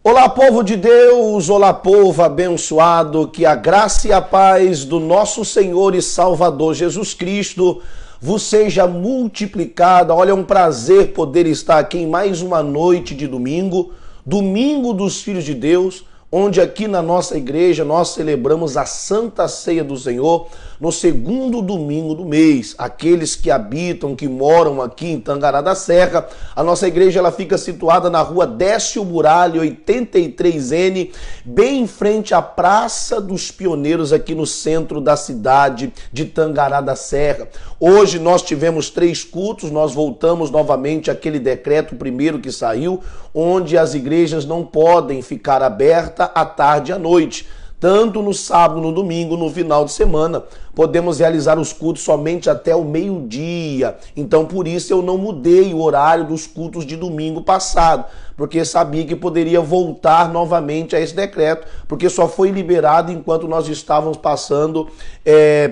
Olá, povo de Deus, olá, povo abençoado, que a graça e a paz do nosso Senhor e Salvador Jesus Cristo vos seja multiplicada. Olha, é um prazer poder estar aqui em mais uma noite de domingo, domingo dos filhos de Deus, onde aqui na nossa igreja nós celebramos a Santa Ceia do Senhor no segundo domingo do mês. Aqueles que habitam, que moram aqui em Tangará da Serra, a nossa igreja ela fica situada na rua Décio Muralha 83N, bem em frente à Praça dos Pioneiros, aqui no centro da cidade de Tangará da Serra. Hoje nós tivemos 3 cultos, nós voltamos novamente àquele decreto primeiro que saiu, onde as igrejas não podem ficar abertas à tarde e à noite. Tanto no sábado, no domingo, no final de semana, podemos realizar os cultos somente até o meio-dia. Então, por isso, eu não mudei o horário dos cultos de domingo passado, porque sabia que poderia voltar novamente a esse decreto, porque só foi liberado enquanto nós estávamos passando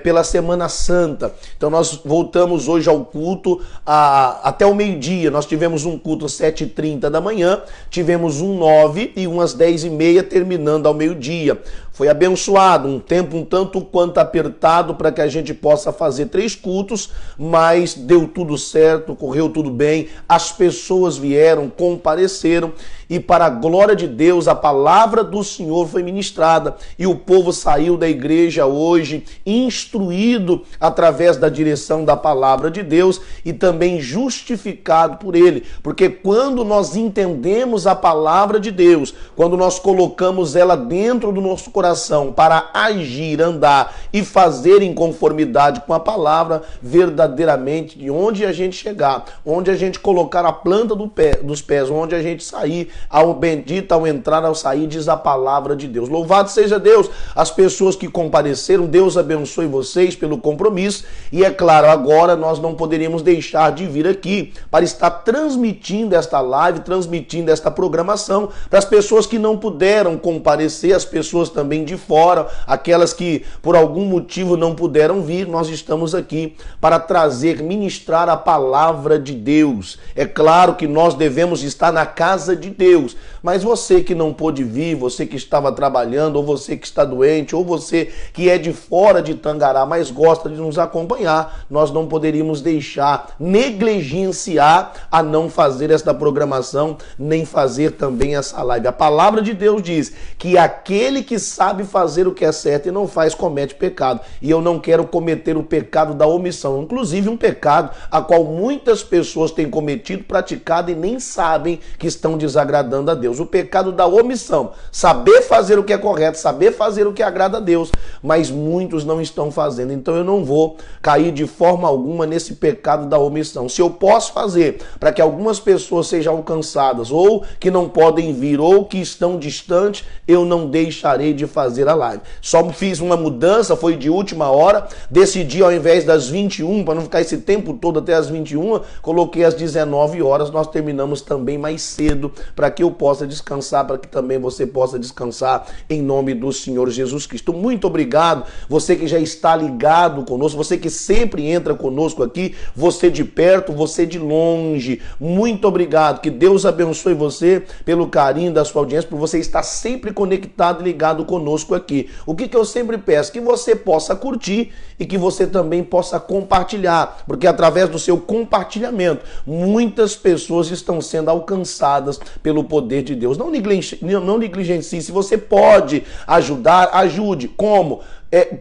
pela Semana Santa. Então, nós voltamos hoje ao culto até o meio-dia. Nós tivemos um culto às 7h30 da manhã, tivemos um 9 e umas 10h30, terminando ao meio-dia. Foi abençoado, um tempo um tanto quanto apertado para que a gente possa fazer 3 cultos, mas deu tudo certo, correu tudo bem, as pessoas vieram, compareceram e para a glória de Deus a palavra do Senhor foi ministrada e o povo saiu da igreja hoje instruído através da direção da palavra de Deus e também justificado por ele, porque quando nós entendemos a palavra de Deus, quando nós colocamos ela dentro do nosso coração para agir, andar e fazer em conformidade com a palavra, verdadeiramente de onde a gente chegar, onde a gente colocar a planta dos pés, onde a gente sair, ao bendito, ao entrar, ao sair, diz a palavra de Deus. Louvado seja Deus, as pessoas que compareceram, Deus abençoe vocês pelo compromisso e é claro, agora nós não poderíamos deixar de vir aqui para estar transmitindo esta live, transmitindo esta programação para as pessoas que não puderam comparecer, as pessoas também de fora, aquelas que por algum motivo não puderam vir, nós estamos aqui para trazer, ministrar a palavra de Deus. É claro que nós devemos estar na casa de Deus, mas você que não pôde vir, você que estava trabalhando, ou você que está doente, ou você que é de fora de Tangará, mas gosta de nos acompanhar, nós não poderíamos deixar, negligenciar a não fazer esta programação, nem fazer também essa live. A palavra de Deus diz que aquele que sabe fazer o que é certo e não faz, comete pecado. E eu não quero cometer o pecado da omissão, inclusive um pecado a qual muitas pessoas têm cometido, praticado e nem sabem que estão desagradando a Deus. O pecado da omissão, saber fazer o que é correto, saber fazer o que agrada a Deus, mas muitos não estão fazendo. Então eu não vou cair de forma alguma nesse pecado da omissão. Se eu posso fazer para que algumas pessoas sejam alcançadas, ou que não podem vir, ou que estão distantes, eu não deixarei de fazer a live. Só fiz uma mudança, foi de última hora, decidi ao invés das 21, para não ficar esse tempo todo até as 21, coloquei às 19 horas, nós terminamos também mais cedo, para que eu possa descansar, para que também você possa descansar em nome do Senhor Jesus Cristo. Muito obrigado, você que já está ligado conosco, você que sempre entra conosco aqui, você de perto, você de longe, muito obrigado, que Deus abençoe você pelo carinho da sua audiência, por você estar sempre conectado e ligado conosco aqui. O que eu sempre peço? Que você possa curtir e que você também possa compartilhar, porque através do seu compartilhamento, muitas pessoas estão sendo alcançadas pelo poder de Deus. Não negligencie. Se você pode ajudar, ajude. Como?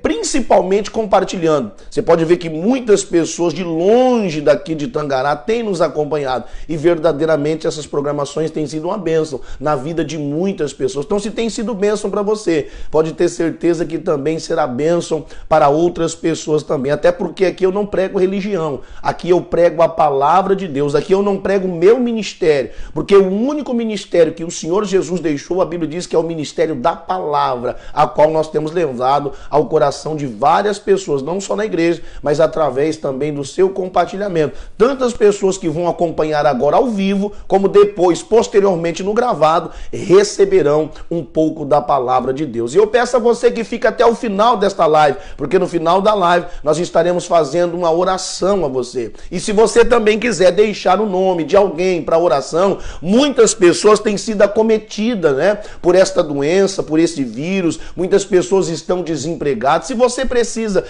Principalmente compartilhando. Você pode ver que muitas pessoas de longe daqui de Tangará têm nos acompanhado e verdadeiramente essas programações têm sido uma bênção na vida de muitas pessoas. Então, se tem sido bênção para você, pode ter certeza que também será bênção para outras pessoas também. Até porque aqui eu não prego religião, aqui eu prego a palavra de Deus, aqui eu não prego o meu ministério, porque o único ministério que o Senhor Jesus deixou, a Bíblia diz que é o ministério da palavra, a qual nós temos levado ao ao coração de várias pessoas, não só na igreja, mas através também do seu compartilhamento. Tantas pessoas que vão acompanhar agora ao vivo, como depois, posteriormente no gravado, receberão um pouco da palavra de Deus. E eu peço a você que fique até o final desta live, porque no final da live nós estaremos fazendo uma oração a você. E se você também quiser deixar o nome de alguém para oração, muitas pessoas têm sido acometidas, né, por esta doença, por esse vírus, muitas pessoas estão desempregadas. Se você precisa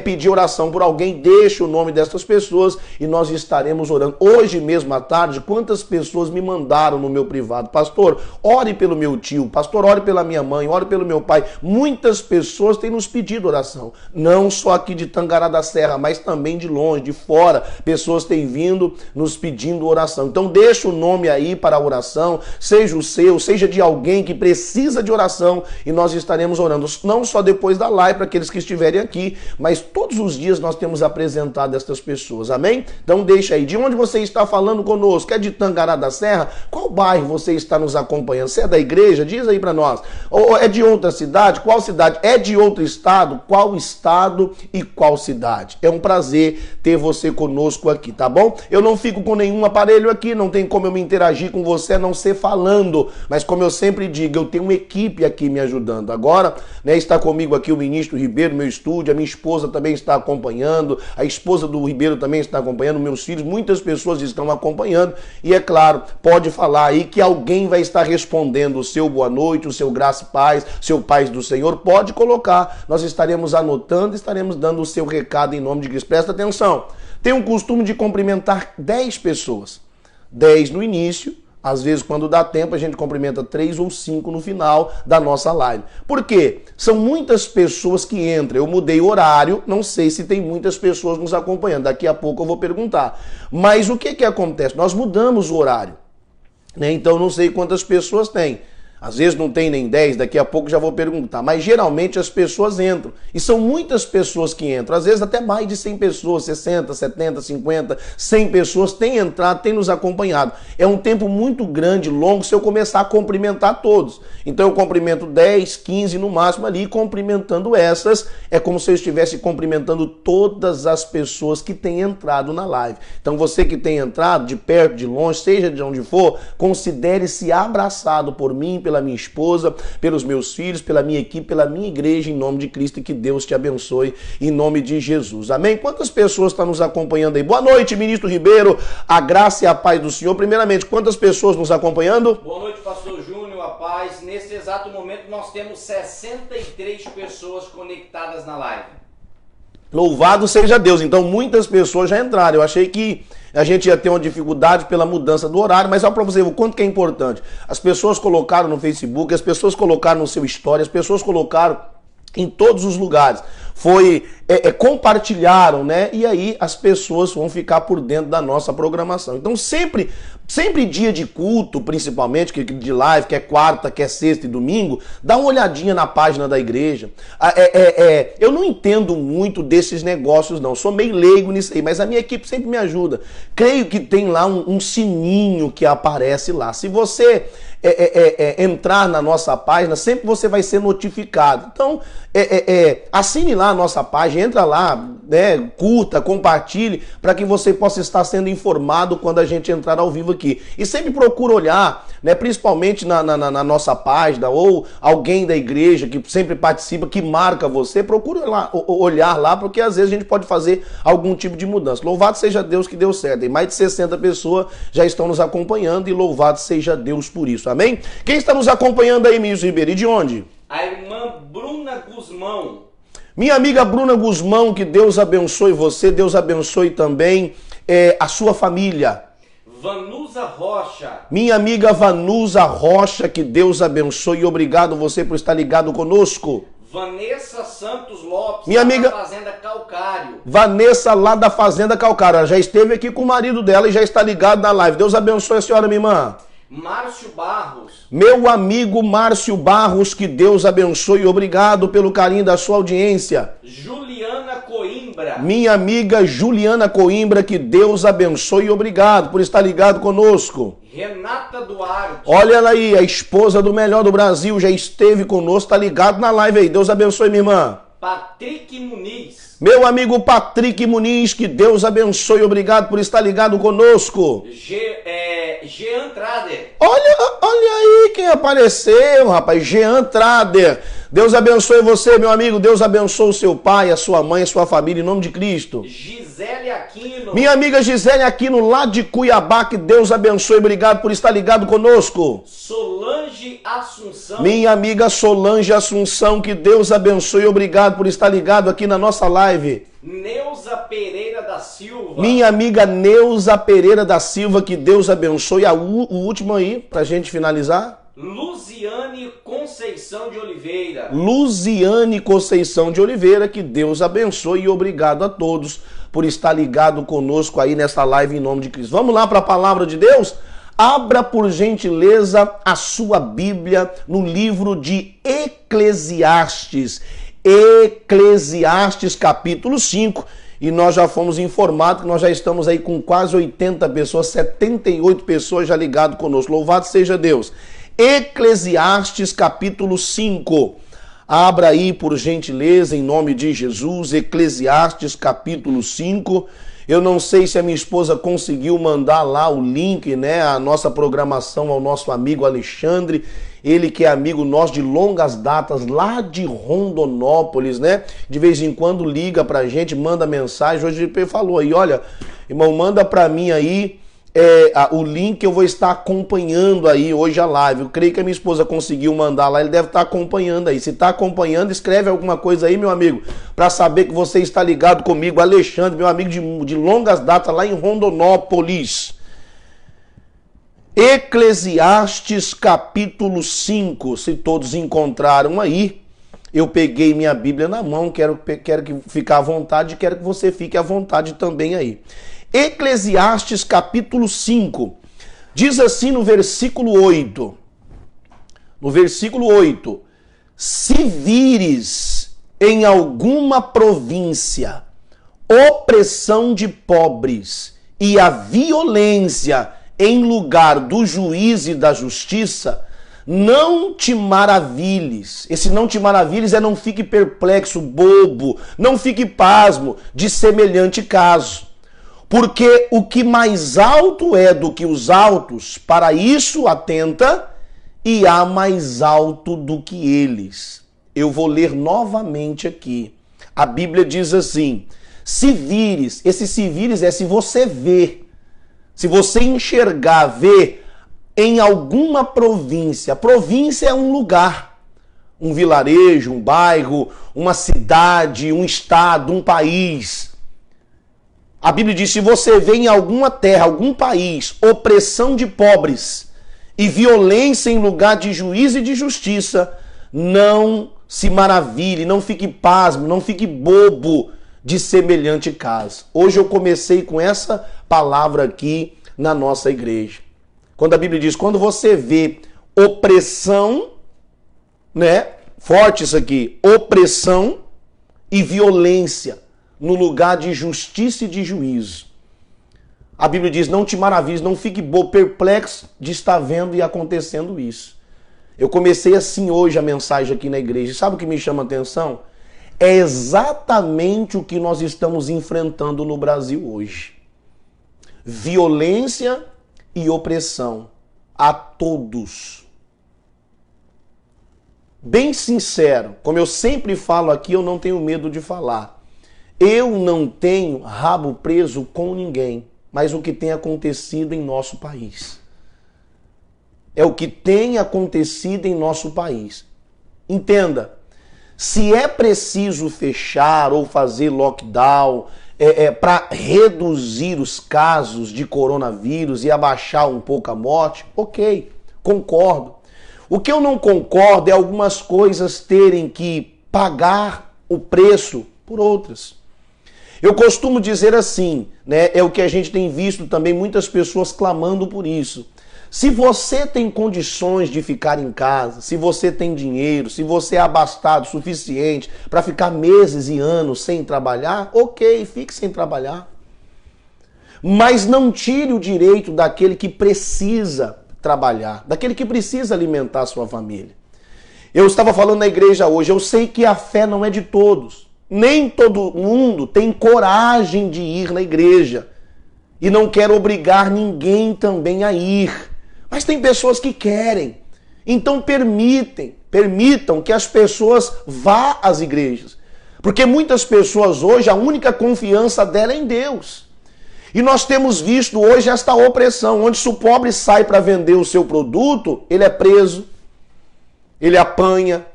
pedir oração por alguém, deixe o nome dessas pessoas e nós estaremos orando. Hoje mesmo à tarde, quantas pessoas me mandaram no meu privado: pastor, ore pelo meu tio, pastor, ore pela minha mãe, ore pelo meu pai. Muitas pessoas têm nos pedido oração, não só aqui de Tangará da Serra, mas também de longe, de fora, pessoas têm vindo nos pedindo oração. Então deixa o nome aí para a oração, seja o seu, seja de alguém que precisa de oração, e nós estaremos orando, não só depois da live para aqueles que estiverem aqui, mas todos os dias nós temos apresentado estas pessoas, amém? Então deixa aí, de onde você está falando conosco? É de Tangará da Serra? Qual bairro você está nos acompanhando? Você é da igreja? Diz aí para nós. Ou é de outra cidade? Qual cidade? É de outro estado? Qual estado e qual cidade? É um prazer ter você conosco aqui, tá bom? Eu não fico com nenhum aparelho aqui, não tem como eu me interagir com você a não ser falando, mas como eu sempre digo, eu tenho uma equipe aqui me ajudando. Agora, né, está comigo aqui o ministro Ribeiro, meu estúdio, a minha esposa também está acompanhando, a esposa do Ribeiro também está acompanhando, meus filhos, muitas pessoas estão acompanhando, e é claro, pode falar aí que alguém vai estar respondendo o seu boa noite, o seu graça e paz, seu paz do Senhor, pode colocar, nós estaremos anotando, estaremos dando o seu recado em nome de Cristo. Presta atenção, tenho o costume de cumprimentar 10 pessoas, 10 no início, às vezes, quando dá tempo, a gente cumprimenta 3 ou 5 no final da nossa live. Por quê? São muitas pessoas que entram. Eu mudei o horário, não sei se tem muitas pessoas nos acompanhando. Daqui a pouco eu vou perguntar. Mas o que acontece? Nós mudamos o horário, né? Então, não sei quantas pessoas tem. Às vezes não tem nem 10, daqui a pouco já vou perguntar. Mas geralmente as pessoas entram. E são muitas pessoas que entram. Às vezes até mais de 100 pessoas, 60, 70, 50, 100 pessoas têm entrado, têm nos acompanhado. É um tempo muito grande, longo, se eu começar a cumprimentar todos. Então eu cumprimento 10, 15 no máximo ali, e cumprimentando essas, é como se eu estivesse cumprimentando todas as pessoas que têm entrado na live. Então você que tem entrado, de perto, de longe, seja de onde for, considere-se abraçado por mim, pela minha esposa, pelos meus filhos, pela minha equipe, pela minha igreja, em nome de Cristo, e que Deus te abençoe, em nome de Jesus. Amém? Quantas pessoas estão nos acompanhando aí? Boa noite, ministro Ribeiro, a graça e a paz do Senhor. Primeiramente, quantas pessoas nos acompanhando? Boa noite, pastor Júnior, a paz. Nesse exato momento, nós temos 63 pessoas conectadas na live. Louvado seja Deus. Então, muitas pessoas já entraram. Eu achei que a gente ia ter uma dificuldade pela mudança do horário, mas olha para você ver o quanto que é importante. As pessoas colocaram no Facebook, as pessoas colocaram no seu story, as pessoas colocaram em todos os lugares. Compartilharam, né? E aí as pessoas vão ficar por dentro da nossa programação. Então sempre dia de culto, principalmente, de live, que é quarta, que é sexta e domingo, dá uma olhadinha na página da igreja. Eu não entendo muito desses negócios, não. Sou meio leigo nisso aí, mas a minha equipe sempre me ajuda. Creio que tem lá um sininho que aparece lá. Se você entrar na nossa página, sempre você vai ser notificado. Então, assine lá a nossa página, entra lá, né, curta, compartilhe, para que você possa estar sendo informado quando a gente entrar ao vivo aqui. E sempre procura olhar, né, principalmente na nossa página, ou alguém da igreja que sempre participa, que marca você, procura olhar lá, porque às vezes a gente pode fazer algum tipo de mudança. Louvado seja Deus que deu certo. E mais de 60 pessoas já estão nos acompanhando, e louvado seja Deus por isso. Amém? Quem está nos acompanhando aí, ministro Ribeiro? E de onde? A irmã Bruna Guzmão. Minha amiga Bruna Guzmão, que Deus abençoe você, Deus abençoe também a sua família. Vanusa Rocha. Minha amiga Vanusa Rocha, que Deus abençoe, e obrigado você por estar ligado conosco. Vanessa Santos Lopes, minha amiga, da Fazenda Calcário. Vanessa, lá da Fazenda Calcário. Ela já esteve aqui com o marido dela e já está ligado na live. Deus abençoe a senhora, minha irmã. Márcio Barros. Meu amigo Márcio Barros, que Deus abençoe. Obrigado pelo carinho da sua audiência. Juliana Coimbra. Minha amiga Juliana Coimbra, que Deus abençoe. Obrigado por estar ligado conosco. Renata Duarte. Olha ela aí, a esposa do melhor do Brasil, já esteve conosco, está ligado na live aí. Deus abençoe, minha irmã. Patrick Muniz. Meu amigo Patrick Muniz, que Deus abençoe. Obrigado por estar ligado conosco. Jean Trader. Olha aí quem apareceu, rapaz. Jean Trader. Deus abençoe você, meu amigo. Deus abençoe o seu pai, a sua mãe, a sua família, em nome de Cristo. Gisele Aquino. Minha amiga Gisele Aquino, lá de Cuiabá, que Deus abençoe. Obrigado por estar ligado conosco. Solange Assunção. Minha amiga Solange Assunção, que Deus abençoe. Obrigado por estar ligado aqui na nossa live. Neuza Pereira da Silva. Minha amiga Neuza Pereira da Silva, que Deus abençoe. O último aí, pra gente finalizar. Luziane Conceição de Oliveira. Luziane Conceição de Oliveira, que Deus abençoe e obrigado a todos por estar ligado conosco aí nesta live em nome de Cristo. Vamos lá para a palavra de Deus? Abra por gentileza a sua Bíblia no livro de Eclesiastes. Eclesiastes capítulo 5. E nós já fomos informados que nós já estamos aí com quase 80 pessoas, 78 pessoas já ligadas conosco. Louvado seja Deus. Eclesiastes capítulo 5. Abra aí por gentileza em nome de Jesus. Eclesiastes capítulo 5. Eu não sei se a minha esposa conseguiu mandar lá o link, né? A nossa programação ao nosso amigo Alexandre. Ele que é amigo nosso de longas datas lá de Rondonópolis, né? De vez em quando liga pra gente, manda mensagem. Hoje ele falou aí, olha, irmão, manda pra mim aí o link, eu vou estar acompanhando aí hoje a live. Eu creio que a minha esposa conseguiu mandar lá, ele deve estar acompanhando aí. Se está acompanhando, escreve alguma coisa aí, meu amigo, para saber que você está ligado comigo. Alexandre, meu amigo de longas datas lá em Rondonópolis. Eclesiastes capítulo 5, se todos encontraram aí, eu peguei minha Bíblia na mão, quero que ficar à vontade, quero que você fique à vontade também aí. Eclesiastes capítulo 5, diz assim no versículo 8, se vires em alguma província opressão de pobres e a violência em lugar do juízo e da justiça, não te maravilhes. Esse não te maravilhes não fique perplexo, bobo, não fique pasmo de semelhante caso. Porque o que mais alto é do que os altos, para isso atenta, e há mais alto do que eles. Eu vou ler novamente aqui. A Bíblia diz assim, se vires, esse se vires é se você vê, se você enxergar, ver em alguma província. Província é um lugar, um vilarejo, um bairro, uma cidade, um estado, um país. A Bíblia diz, se você vê em alguma terra, algum país, opressão de pobres e violência em lugar de juízo e de justiça, não se maravilhe, não fique pasmo, não fique bobo de semelhante caso. Hoje eu comecei com essa palavra aqui na nossa igreja. Quando a Bíblia diz, quando você vê opressão, né? Forte isso aqui, opressão e violência no lugar de justiça e de juízo. A Bíblia diz, não te maravilhes, não fique bobo, perplexo de estar vendo e acontecendo isso. Eu comecei assim hoje a mensagem aqui na igreja. Sabe o que me chama a atenção? É exatamente o que nós estamos enfrentando no Brasil hoje. Violência e opressão a todos. Bem sincero, como eu sempre falo aqui, eu não tenho medo de falar. Eu não tenho rabo preso com ninguém, mas o que tem acontecido em nosso país. É o que tem acontecido em nosso país. Entenda, se é preciso fechar ou fazer lockdown para reduzir os casos de coronavírus e abaixar um pouco a morte, ok, concordo. O que eu não concordo é algumas coisas terem que pagar o preço por outras. Eu costumo dizer assim, né? É o que a gente tem visto também muitas pessoas clamando por isso. Se você tem condições de ficar em casa, se você tem dinheiro, se você é abastado o suficiente para ficar meses e anos sem trabalhar, ok, fique sem trabalhar. Mas não tire o direito daquele que precisa trabalhar, daquele que precisa alimentar a sua família. Eu estava falando na igreja hoje, eu sei que a fé não é de todos. Nem todo mundo tem coragem de ir na igreja. E não quero obrigar ninguém também a ir. Mas tem pessoas que querem. Então permitam que as pessoas vá às igrejas. Porque muitas pessoas hoje, a única confiança dela é em Deus. E nós temos visto hoje esta opressão, onde se o pobre sai para vender o seu produto, ele é preso, ele apanha.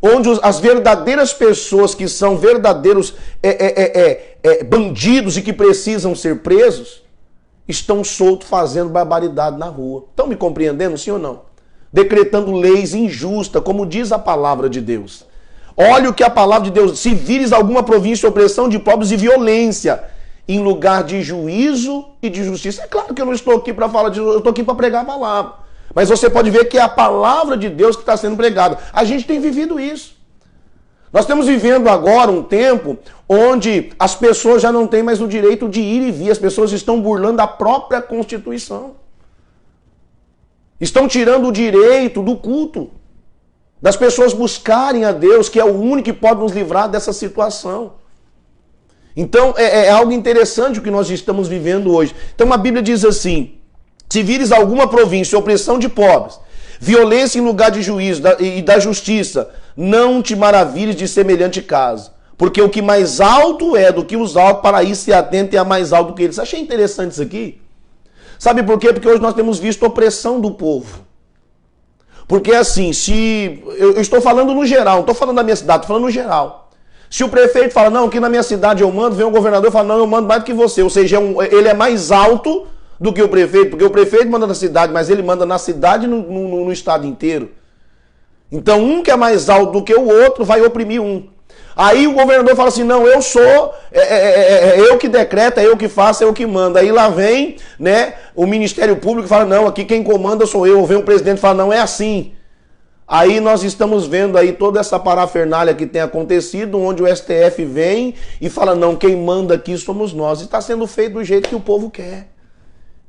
Onde as verdadeiras pessoas que são verdadeiros bandidos e que precisam ser presos, estão soltos fazendo barbaridade na rua. Estão me compreendendo, sim ou não? Decretando leis injustas, como diz a palavra de Deus. Olha o que a palavra de Deus, se vires alguma província, opressão de pobres e violência, em lugar de juízo e de justiça. É claro que eu não estou aqui para falar disso, eu estou aqui para pregar a palavra. Mas você pode ver que é a palavra de Deus que está sendo pregada. A gente tem vivido isso. Nós estamos vivendo agora um tempo onde as pessoas já não têm mais o direito de ir e vir. As pessoas estão burlando a própria Constituição. Estão tirando o direito do culto. Das pessoas buscarem a Deus, que é o único que pode nos livrar dessa situação. Então é algo interessante o que nós estamos vivendo hoje. Então a Bíblia diz assim: se vires alguma província, opressão de pobres, violência em lugar de juízo e da justiça, não te maravilhes de semelhante caso. Porque o que mais alto é do que os altos, para isso se atentem a mais alto do que eles. Achei interessante isso aqui. Sabe por quê? Porque hoje nós temos visto opressão do povo. Porque assim, se eu estou falando no geral, não estou falando da minha cidade, estou falando no geral. Se o prefeito fala, não, aqui na minha cidade eu mando, vem o governador e fala, não, eu mando mais do que você. Ou seja, ele é mais alto do que o prefeito, porque o prefeito manda na cidade, mas ele manda na cidade e no estado inteiro. Então um que é mais alto do que o outro vai oprimir um. Aí o governador fala assim, não, eu sou, eu que decreto, é eu que faço, é eu que mando. Aí lá vem, né, o Ministério Público e fala, não, aqui quem comanda sou eu. Ou vem o presidente e fala, não, é assim. Aí nós estamos vendo aí toda essa parafernália que tem acontecido, onde o STF vem e fala, não, quem manda aqui somos nós. E está sendo feito do jeito que o povo quer.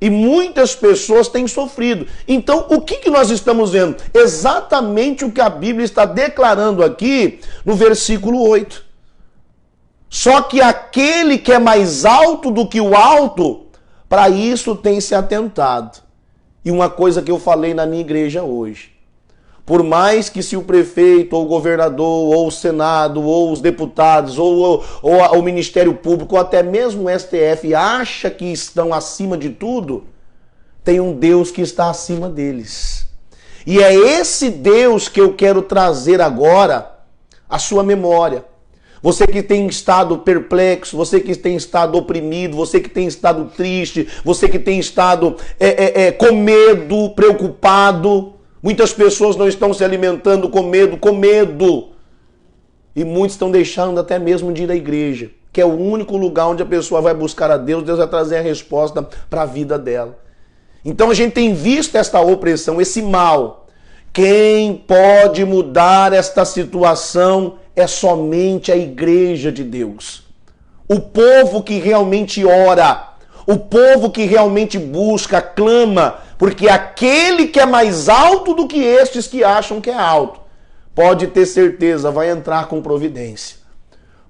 E muitas pessoas têm sofrido. Então, o que nós estamos vendo? Exatamente o que a Bíblia está declarando aqui no versículo 8. Só que aquele que é mais alto do que o alto, para isso tem se atentado. E uma coisa que eu falei na minha igreja hoje. Por mais que se o prefeito, ou o governador, ou o Senado, ou os deputados, ou o Ministério Público, ou até mesmo o STF acha que estão acima de tudo, tem um Deus que está acima deles. E é esse Deus que eu quero trazer agora à sua memória. Você que tem estado perplexo, você que tem estado oprimido, você que tem estado triste, você que tem estado com medo, preocupado. Muitas pessoas não estão se alimentando com medo. E muitos estão deixando até mesmo de ir à igreja, que é o único lugar onde a pessoa vai buscar a Deus, Deus vai trazer a resposta para a vida dela. Então a gente tem visto esta opressão, esse mal. Quem pode mudar esta situação é somente a igreja de Deus. O povo que realmente ora, o povo que realmente busca, clama, porque aquele que é mais alto do que estes que acham que é alto, pode ter certeza, vai entrar com providência.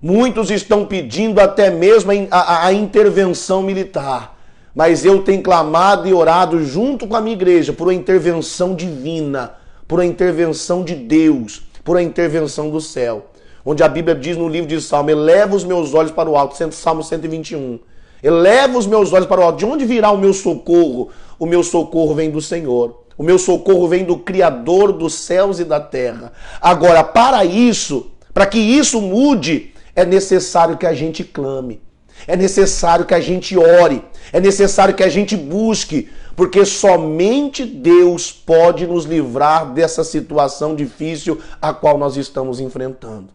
Muitos estão pedindo até mesmo a intervenção militar, mas eu tenho clamado e orado junto com a minha igreja por uma intervenção divina, por uma intervenção de Deus, por uma intervenção do céu. Onde a Bíblia diz no livro de Salmo, eleva os meus olhos para o alto, Salmo 121. Eleva os meus olhos para o alto. De onde virá o meu socorro? O meu socorro vem do Senhor. O meu socorro vem do Criador dos céus e da terra. Agora, para que isso mude, é necessário que a gente clame. É necessário que a gente ore. É necessário que a gente busque. Porque somente Deus pode nos livrar dessa situação difícil a qual nós estamos enfrentando.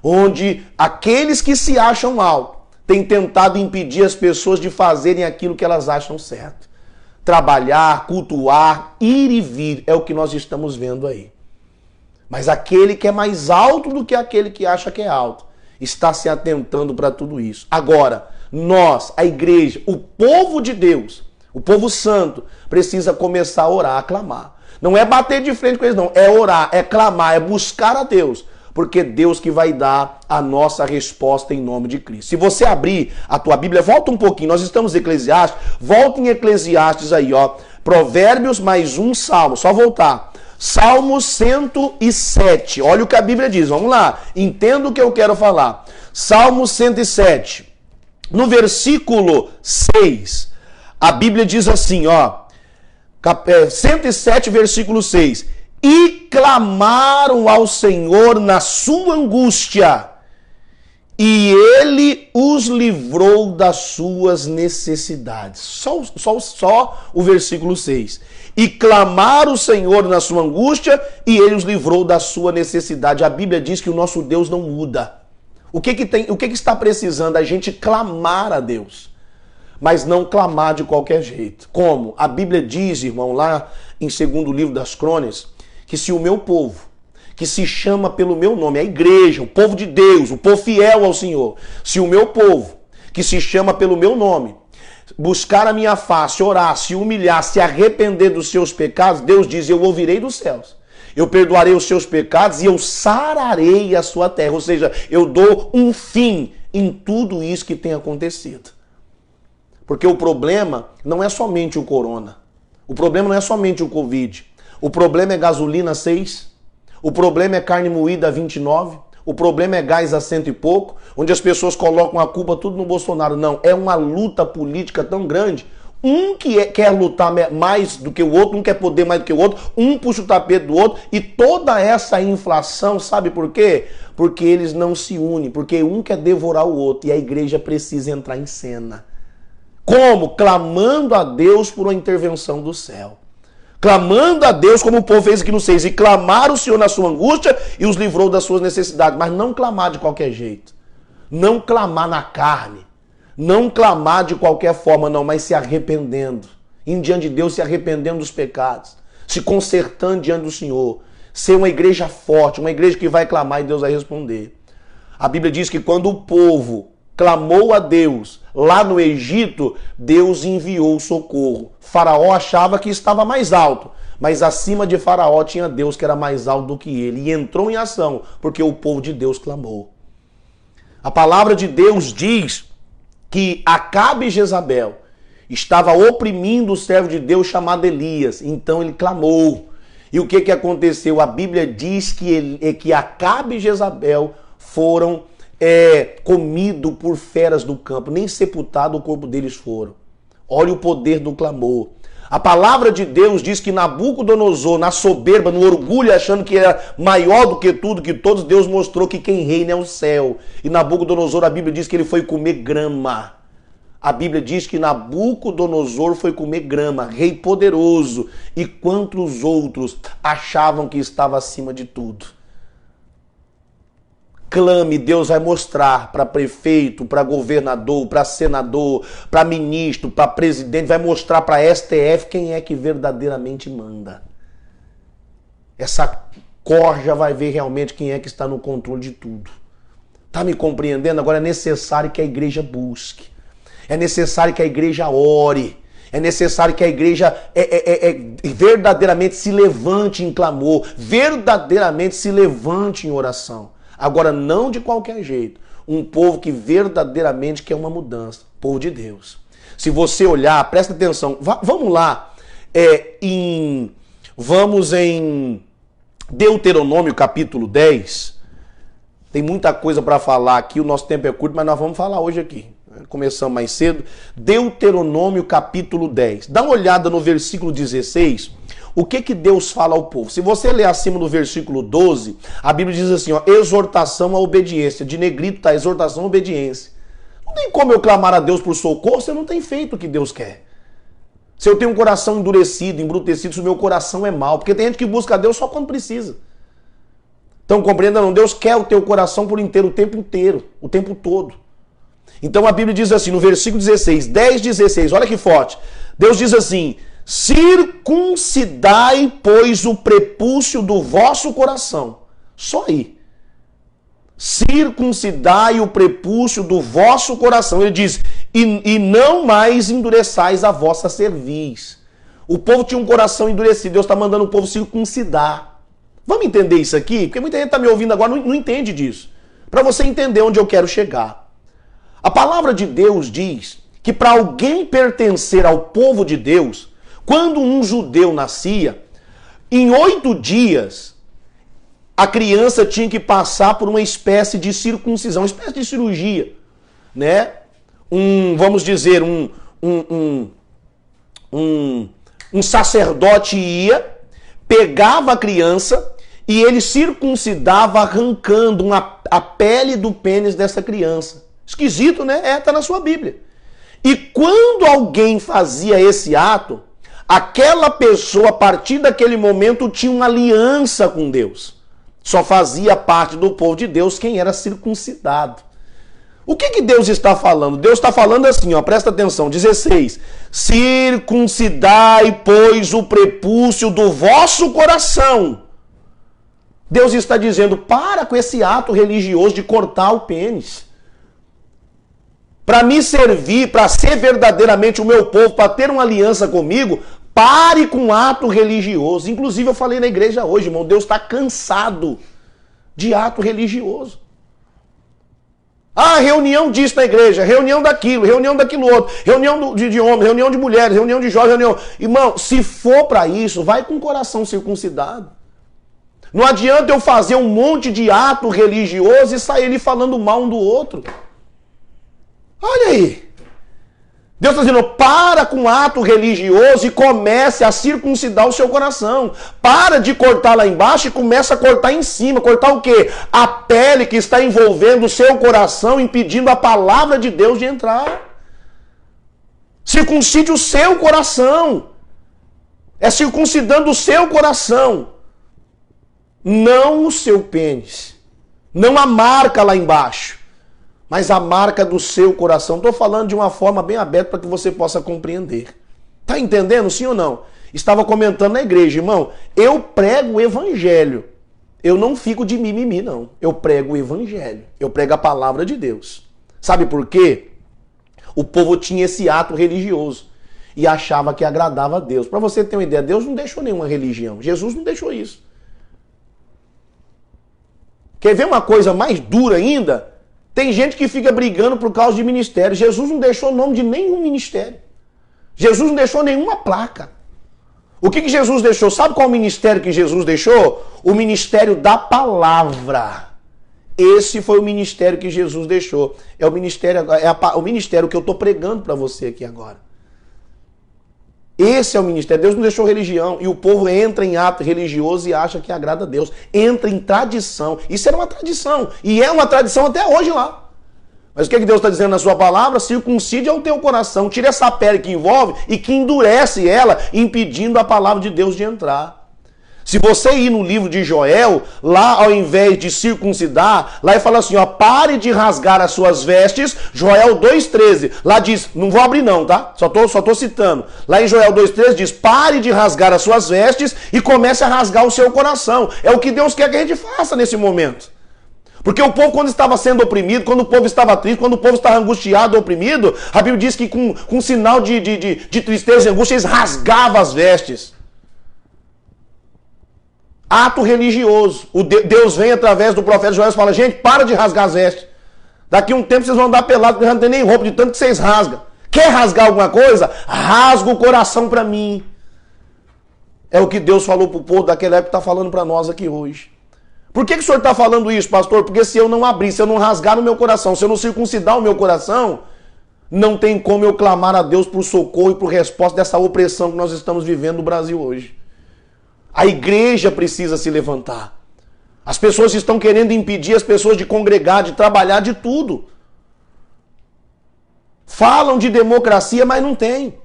Onde aqueles que se acham altos têm tentado impedir as pessoas de fazerem aquilo que elas acham certo. Trabalhar, cultuar, ir e vir, é o que nós estamos vendo aí. Mas aquele que é mais alto do que aquele que acha que é alto, está se atentando para tudo isso. Agora, nós, a igreja, o povo de Deus, o povo santo, precisa começar a orar, a clamar. Não é bater de frente com eles, não. É orar, é clamar, é buscar a Deus. Porque é Deus que vai dar a nossa resposta em nome de Cristo. Se você abrir a tua Bíblia, volta um pouquinho. Nós estamos em Eclesiastes. Volta em Eclesiastes aí, ó. Provérbios mais um Salmo. Só voltar. Salmo 107. Olha o que a Bíblia diz. Vamos lá. Entenda o que eu quero falar. Salmo 107. No versículo 6, a Bíblia diz assim, ó. 107, versículo 6. E clamaram ao Senhor na sua angústia, e Ele os livrou das suas necessidades. Só o versículo 6. E clamaram ao Senhor na sua angústia, e Ele os livrou da sua necessidade. A Bíblia diz que o nosso Deus não muda. O que está precisando? A gente clamar a Deus. Mas não clamar de qualquer jeito. Como? A Bíblia diz, irmão, lá em 2º livro das Crônicas, que se o meu povo, que se chama pelo meu nome, a igreja, o povo de Deus, o povo fiel ao Senhor, se o meu povo, que se chama pelo meu nome, buscar a minha face, orar, se humilhar, se arrepender dos seus pecados, Deus diz, eu ouvirei dos céus. Eu perdoarei os seus pecados e eu sararei a sua terra. Ou seja, eu dou um fim em tudo isso que tem acontecido. Porque o problema não é somente o corona. O problema não é somente o Covid. O problema é gasolina 6. O problema é carne moída 29. O problema é gás a 100 e pouco. Onde as pessoas colocam a culpa tudo no Bolsonaro. Não, é uma luta política tão grande. Um quer lutar mais do que o outro, um quer poder mais do que o outro, um puxa o tapete do outro, e toda essa inflação, sabe por quê? Porque eles não se unem, porque um quer devorar o outro, e a igreja precisa entrar em cena. Como? Clamando a Deus por uma intervenção do céu. Clamando a Deus, como o povo fez aqui no 6, e clamar o Senhor na sua angústia e os livrou das suas necessidades, mas não clamar de qualquer jeito, não clamar na carne, não clamar de qualquer forma, não, mas se arrependendo. Indo diante de Deus, se arrependendo dos pecados. Se consertando diante do Senhor. Ser uma igreja forte, uma igreja que vai clamar e Deus vai responder. A Bíblia diz que quando o povo clamou a Deus lá no Egito, Deus enviou socorro. Faraó achava que estava mais alto, mas acima de Faraó tinha Deus que era mais alto do que ele. E entrou em ação, porque o povo de Deus clamou. A palavra de Deus diz que Acabe e Jezabel estava oprimindo o servo de Deus chamado Elias. Então ele clamou. E o que aconteceu? A Bíblia diz que Acabe e Jezabel foram comidos por feras do campo. Nem sepultado o corpo deles foram. Olha o poder do clamor. A palavra de Deus diz que Nabucodonosor, na soberba, no orgulho, achando que era maior do que tudo, que todos, Deus mostrou que quem reina é o céu. E Nabucodonosor, a Bíblia diz que ele foi comer grama. A Bíblia diz que Nabucodonosor foi comer grama, rei poderoso, e quantos outros achavam que estava acima de tudo. Clame, Deus vai mostrar para prefeito, para governador, para senador, para ministro, para presidente, vai mostrar para STF quem é que verdadeiramente manda. Essa corja vai ver realmente quem é que está no controle de tudo. Tá me compreendendo? Agora é necessário que a igreja busque. É necessário que a igreja ore. É necessário que a igreja verdadeiramente se levante em clamor, verdadeiramente se levante em oração. Agora, não de qualquer jeito. Um povo que verdadeiramente quer uma mudança. Povo de Deus. Se você olhar, presta atenção. Vamos lá. Vamos em Deuteronômio capítulo 10. Tem muita coisa para falar aqui. O nosso tempo é curto, mas nós vamos falar hoje aqui. Começamos mais cedo. Deuteronômio capítulo 10. Dá uma olhada no versículo 16. O que Deus fala ao povo? Se você ler acima do versículo 12, a Bíblia diz assim, ó, exortação à obediência. De negrito está exortação à obediência. Não tem como eu clamar a Deus por socorro se eu não tenho feito o que Deus quer. Se eu tenho um coração endurecido, embrutecido, se o meu coração é mau. Porque tem gente que busca a Deus só quando precisa. Então compreenda, não, Deus quer o teu coração por inteiro, o tempo todo. Então a Bíblia diz assim, no versículo 16, 10:16, olha que forte. Deus diz assim, circuncidai, pois, o prepúcio do vosso coração. Só aí. Circuncidai o prepúcio do vosso coração. Ele diz, e não mais endureçais a vossa cerviz. O povo tinha um coração endurecido. Deus está mandando o povo circuncidar. Vamos entender isso aqui? Porque muita gente está me ouvindo agora não entende disso. Para você entender onde eu quero chegar. A palavra de Deus diz que para alguém pertencer ao povo de Deus, quando um judeu nascia, em 8 dias, a criança tinha que passar por uma espécie de circuncisão, uma espécie de cirurgia, né? Vamos dizer, um sacerdote ia, pegava a criança e ele circuncidava arrancando a pele do pênis dessa criança. Esquisito, né? Tá na sua Bíblia. E quando alguém fazia esse ato, aquela pessoa, a partir daquele momento, tinha uma aliança com Deus. Só fazia parte do povo de Deus quem era circuncidado. O que Deus está falando? Deus está falando assim, ó, presta atenção, 16. Circuncidai, pois, o prepúcio do vosso coração. Deus está dizendo, para com esse ato religioso de cortar o pênis. Para me servir, para ser verdadeiramente o meu povo, para ter uma aliança comigo, pare com o ato religioso. Inclusive eu falei na igreja hoje, irmão, Deus está cansado de ato religioso. Ah, reunião disso na igreja, reunião daquilo outro, reunião de homens, reunião de mulheres, reunião de jovens, reunião... Irmão, se for para isso, vai com o coração circuncidado. Não adianta eu fazer um monte de ato religioso e sair ali falando mal um do outro. Olha aí. Deus está dizendo, para com o ato religioso e comece a circuncidar o seu coração. Para de cortar lá embaixo e começa a cortar em cima. Cortar o quê? A pele que está envolvendo o seu coração, impedindo a palavra de Deus de entrar. Circuncide o seu coração. É circuncidando o seu coração. Não o seu pênis. Não a marca lá embaixo. Mas a marca do seu coração. Estou falando de uma forma bem aberta para que você possa compreender. Está entendendo, sim ou não? Estava comentando na igreja, irmão. Eu prego o evangelho. Eu não fico de mimimi, não. Eu prego o evangelho. Eu prego a palavra de Deus. Sabe por quê? O povo tinha esse ato religioso e achava que agradava a Deus. Para você ter uma ideia, Deus não deixou nenhuma religião. Jesus não deixou isso. Quer ver uma coisa mais dura ainda? Tem gente que fica brigando por causa de ministério. Jesus não deixou o nome de nenhum ministério. Jesus não deixou nenhuma placa. O que Jesus deixou? Sabe qual o ministério que Jesus deixou? O ministério da palavra. Esse foi o ministério que Jesus deixou. É o ministério que eu estou pregando para você aqui agora. Esse é o ministério. Deus não deixou religião. E o povo entra em ato religioso e acha que agrada a Deus. Entra em tradição. Isso era uma tradição. E é uma tradição até hoje lá. Mas o que Deus está dizendo na sua palavra? Circuncide ao teu coração. Tira essa pele que envolve e que endurece ela, impedindo a palavra de Deus de entrar. Se você ir no livro de Joel, lá ao invés de circuncidar, lá ele fala assim, ó, pare de rasgar as suas vestes, Joel 2,13, lá diz, não vou abrir não, tá? Só tô citando. Lá em Joel 2,13 diz, pare de rasgar as suas vestes e comece a rasgar o seu coração. É o que Deus quer que a gente faça nesse momento. Porque o povo, quando estava sendo oprimido, quando o povo estava triste, quando o povo estava angustiado, oprimido, a Bíblia diz que com sinal de tristeza e angústia, eles rasgavam as vestes. Ato religioso. Deus vem através do profeta Joel e fala, gente, para de rasgar as vestes. Daqui a um tempo vocês vão andar pelados, porque já não tem nem roupa de tanto que vocês rasgam. Quer rasgar alguma coisa? Rasga o coração para mim. É o que Deus falou para o povo daquela época e está falando para nós aqui hoje. Por que o senhor está falando isso, pastor? Porque se eu não abrir, se eu não rasgar no meu coração, se eu não circuncidar o meu coração, não tem como eu clamar a Deus por socorro e por resposta dessa opressão que nós estamos vivendo no Brasil hoje. A igreja precisa se levantar. As pessoas estão querendo impedir as pessoas de congregar, de trabalhar, de tudo. Falam de democracia, mas não tem.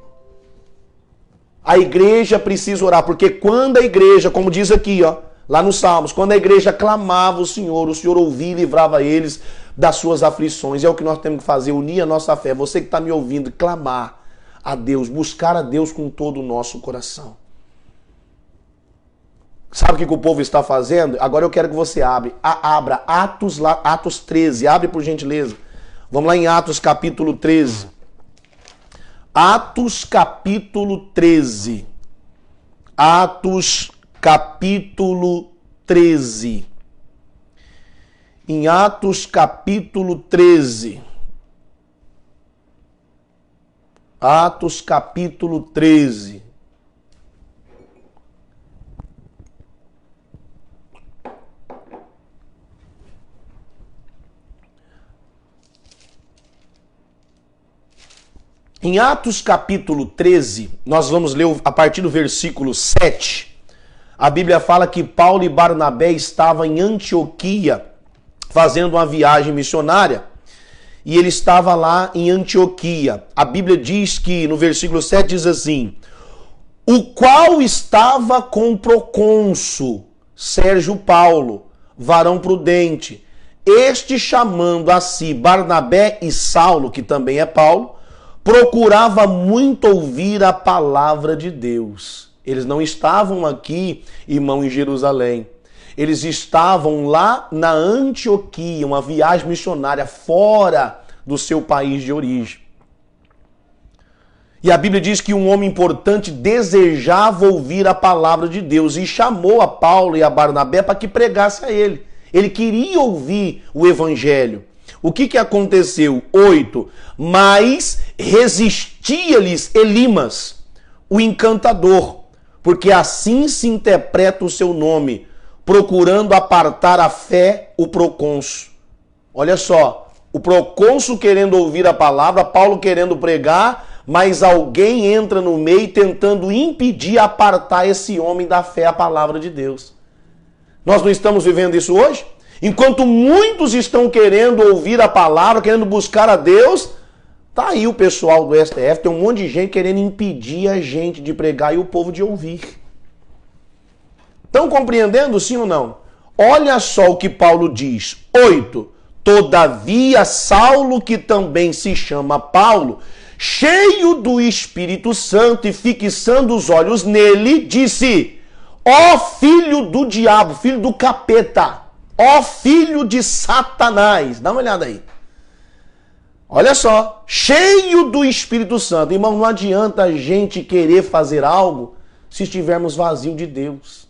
A igreja precisa orar, porque quando a igreja, como diz aqui, ó, lá nos Salmos, quando a igreja clamava o Senhor ouvia e livrava eles das suas aflições. É o que nós temos que fazer, unir a nossa fé. Você que está me ouvindo, clamar a Deus, buscar a Deus com todo o nosso coração. Sabe o que o povo está fazendo? Agora eu quero que você abra Atos 13. Abre por gentileza. Vamos lá em Atos capítulo 13. Atos capítulo 13. Atos capítulo 13. Em Atos capítulo 13. Atos capítulo 13. Em Atos capítulo 13, nós vamos ler a partir do versículo 7. A Bíblia fala que Paulo e Barnabé estavam em Antioquia, fazendo uma viagem missionária, e ele estava lá em Antioquia. A Bíblia diz que, no versículo 7, diz assim: o qual estava com o procônsul Sérgio Paulo, varão prudente, este chamando a si Barnabé e Saulo, que também é Paulo, procurava muito ouvir a palavra de Deus. Eles não estavam aqui, irmão, em Jerusalém. Eles estavam lá na Antioquia, uma viagem missionária fora do seu país de origem. E a Bíblia diz que um homem importante desejava ouvir a palavra de Deus e chamou a Paulo e a Barnabé para que pregasse a ele. Ele queria ouvir o evangelho. O que aconteceu? 8. Mas resistia-lhes Elimas, o encantador, porque assim se interpreta o seu nome, procurando apartar a fé o procônsul. Olha só, o procônsul querendo ouvir a palavra, Paulo querendo pregar, mas alguém entra no meio tentando impedir, apartar esse homem da fé, a palavra de Deus. Nós não estamos vivendo isso hoje? Enquanto muitos estão querendo ouvir a palavra, querendo buscar a Deus, tá aí o pessoal do STF, tem um monte de gente querendo impedir a gente de pregar e o povo de ouvir. Estão compreendendo, sim ou não? Olha só o que Paulo diz. 8. Todavia Saulo, que também se chama Paulo, cheio do Espírito Santo e fixando os olhos nele, disse: ó filho do diabo, filho do capeta, ó filho de Satanás. Dá uma olhada aí. Olha só, cheio do Espírito Santo. Irmão, não adianta a gente querer fazer algo se estivermos vazios de Deus.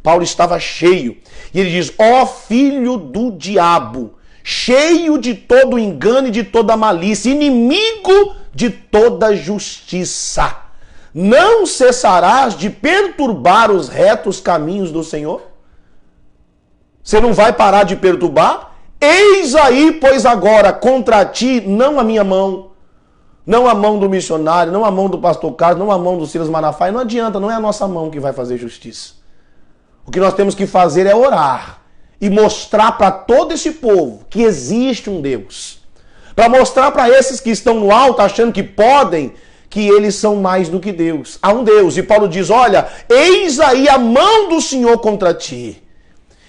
Paulo estava cheio. E ele diz: ó filho do diabo, cheio de todo engano e de toda malícia, inimigo de toda justiça. Não cessarás de perturbar os retos caminhos do Senhor? Você não vai parar de perturbar? Eis aí, pois agora, contra ti, não a minha mão, não a mão do missionário, não a mão do pastor Carlos, não a mão do Silas Malafaia. Não adianta, não é a nossa mão que vai fazer justiça. O que nós temos que fazer é orar e mostrar para todo esse povo que existe um Deus. Para mostrar para esses que estão no alto achando que podem, que eles são mais do que Deus. Há um Deus. E Paulo diz: olha, eis aí a mão do Senhor contra ti.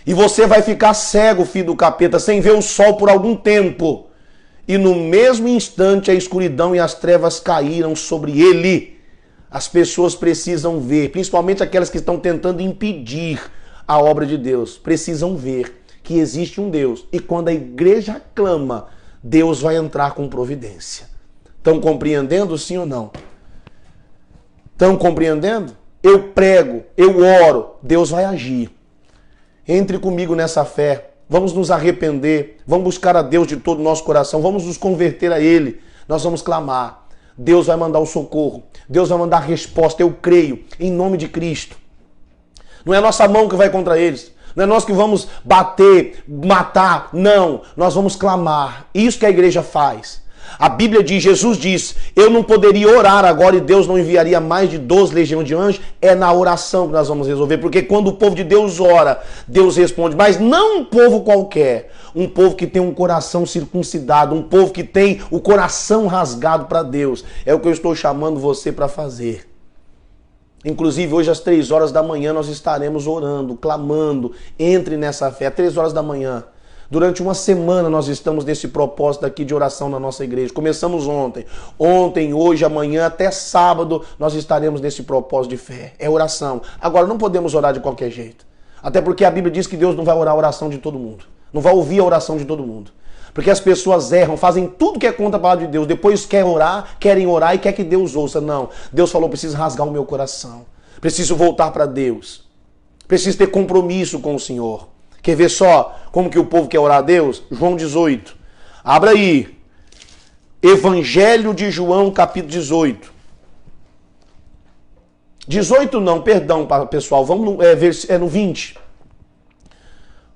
E você vai ficar cego, filho do capeta, sem ver o sol por algum tempo. E no mesmo instante a escuridão e as trevas caíram sobre ele. As pessoas precisam ver, principalmente aquelas que estão tentando impedir a obra de Deus, precisam ver que existe um Deus. E quando a igreja clama, Deus vai entrar com providência. Estão compreendendo, sim ou não? Estão compreendendo? Eu prego, eu oro, Deus vai agir. Entre comigo nessa fé, vamos nos arrepender, vamos buscar a Deus de todo o nosso coração, vamos nos converter a Ele, nós vamos clamar. Deus vai mandar o socorro, Deus vai mandar a resposta, eu creio, em nome de Cristo. Não é a nossa mão que vai contra eles, não é nós que vamos bater, matar, não, nós vamos clamar. Isso que a igreja faz. A Bíblia diz, Jesus diz, eu não poderia orar agora e Deus não enviaria mais de 12 legiões de anjos. É na oração que nós vamos resolver, porque quando o povo de Deus ora, Deus responde. Mas não um povo qualquer, um povo que tem um coração circuncidado, um povo que tem o coração rasgado para Deus. É o que eu estou chamando você para fazer. Inclusive hoje às 3 horas da manhã nós estaremos orando, clamando. Entre nessa fé, 3 horas da manhã. Durante uma semana nós estamos nesse propósito aqui de oração na nossa igreja. Começamos ontem. Ontem, hoje, amanhã, até sábado, nós estaremos nesse propósito de fé. É oração. Agora, não podemos orar de qualquer jeito. Até porque a Bíblia diz que Deus não vai orar a oração de todo mundo. Não vai ouvir a oração de todo mundo. Porque as pessoas erram, fazem tudo que é contra a palavra de Deus. Depois querem orar e quer que Deus ouça. Não. Deus falou, preciso rasgar o meu coração. Preciso voltar para Deus. Preciso ter compromisso com o Senhor. Quer ver só como que o povo quer orar a Deus? João 18. Abra aí. Evangelho de João, capítulo 18. 18 não, perdão, pessoal. Vamos no 20.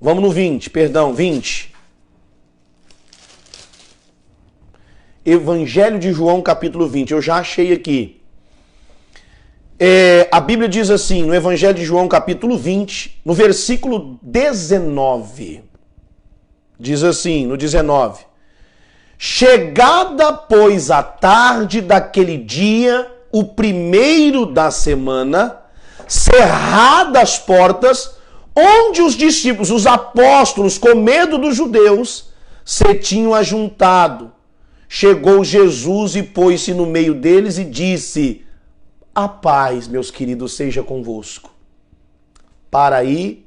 Vamos no 20, perdão, 20. Evangelho de João, capítulo 20. Eu já achei aqui. A Bíblia diz assim, no Evangelho de João, capítulo 20, no versículo 19. Diz assim, no 19. Chegada, pois, a tarde daquele dia, o primeiro da semana, cerradas as portas, onde os discípulos, os apóstolos, com medo dos judeus, se tinham ajuntado. Chegou Jesus e pôs-se no meio deles e disse: a paz, meus queridos, seja convosco. Para aí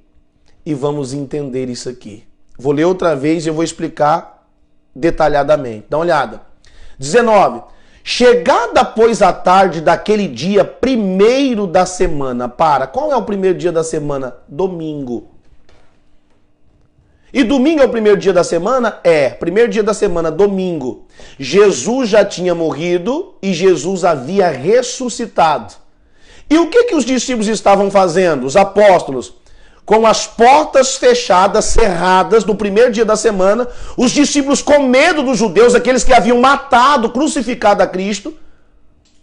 e vamos entender isso aqui. Vou ler outra vez e eu vou explicar detalhadamente. Dá uma olhada. 19. Chegada, pois, a tarde daquele dia primeiro da semana. Qual é o primeiro dia da semana? Domingo. E domingo é o primeiro dia da semana? Primeiro dia da semana, domingo. Jesus já tinha morrido e Jesus havia ressuscitado. E o que os discípulos estavam fazendo? Os apóstolos, com as portas fechadas, cerradas, no primeiro dia da semana, os discípulos com medo dos judeus, aqueles que haviam matado, crucificado a Cristo,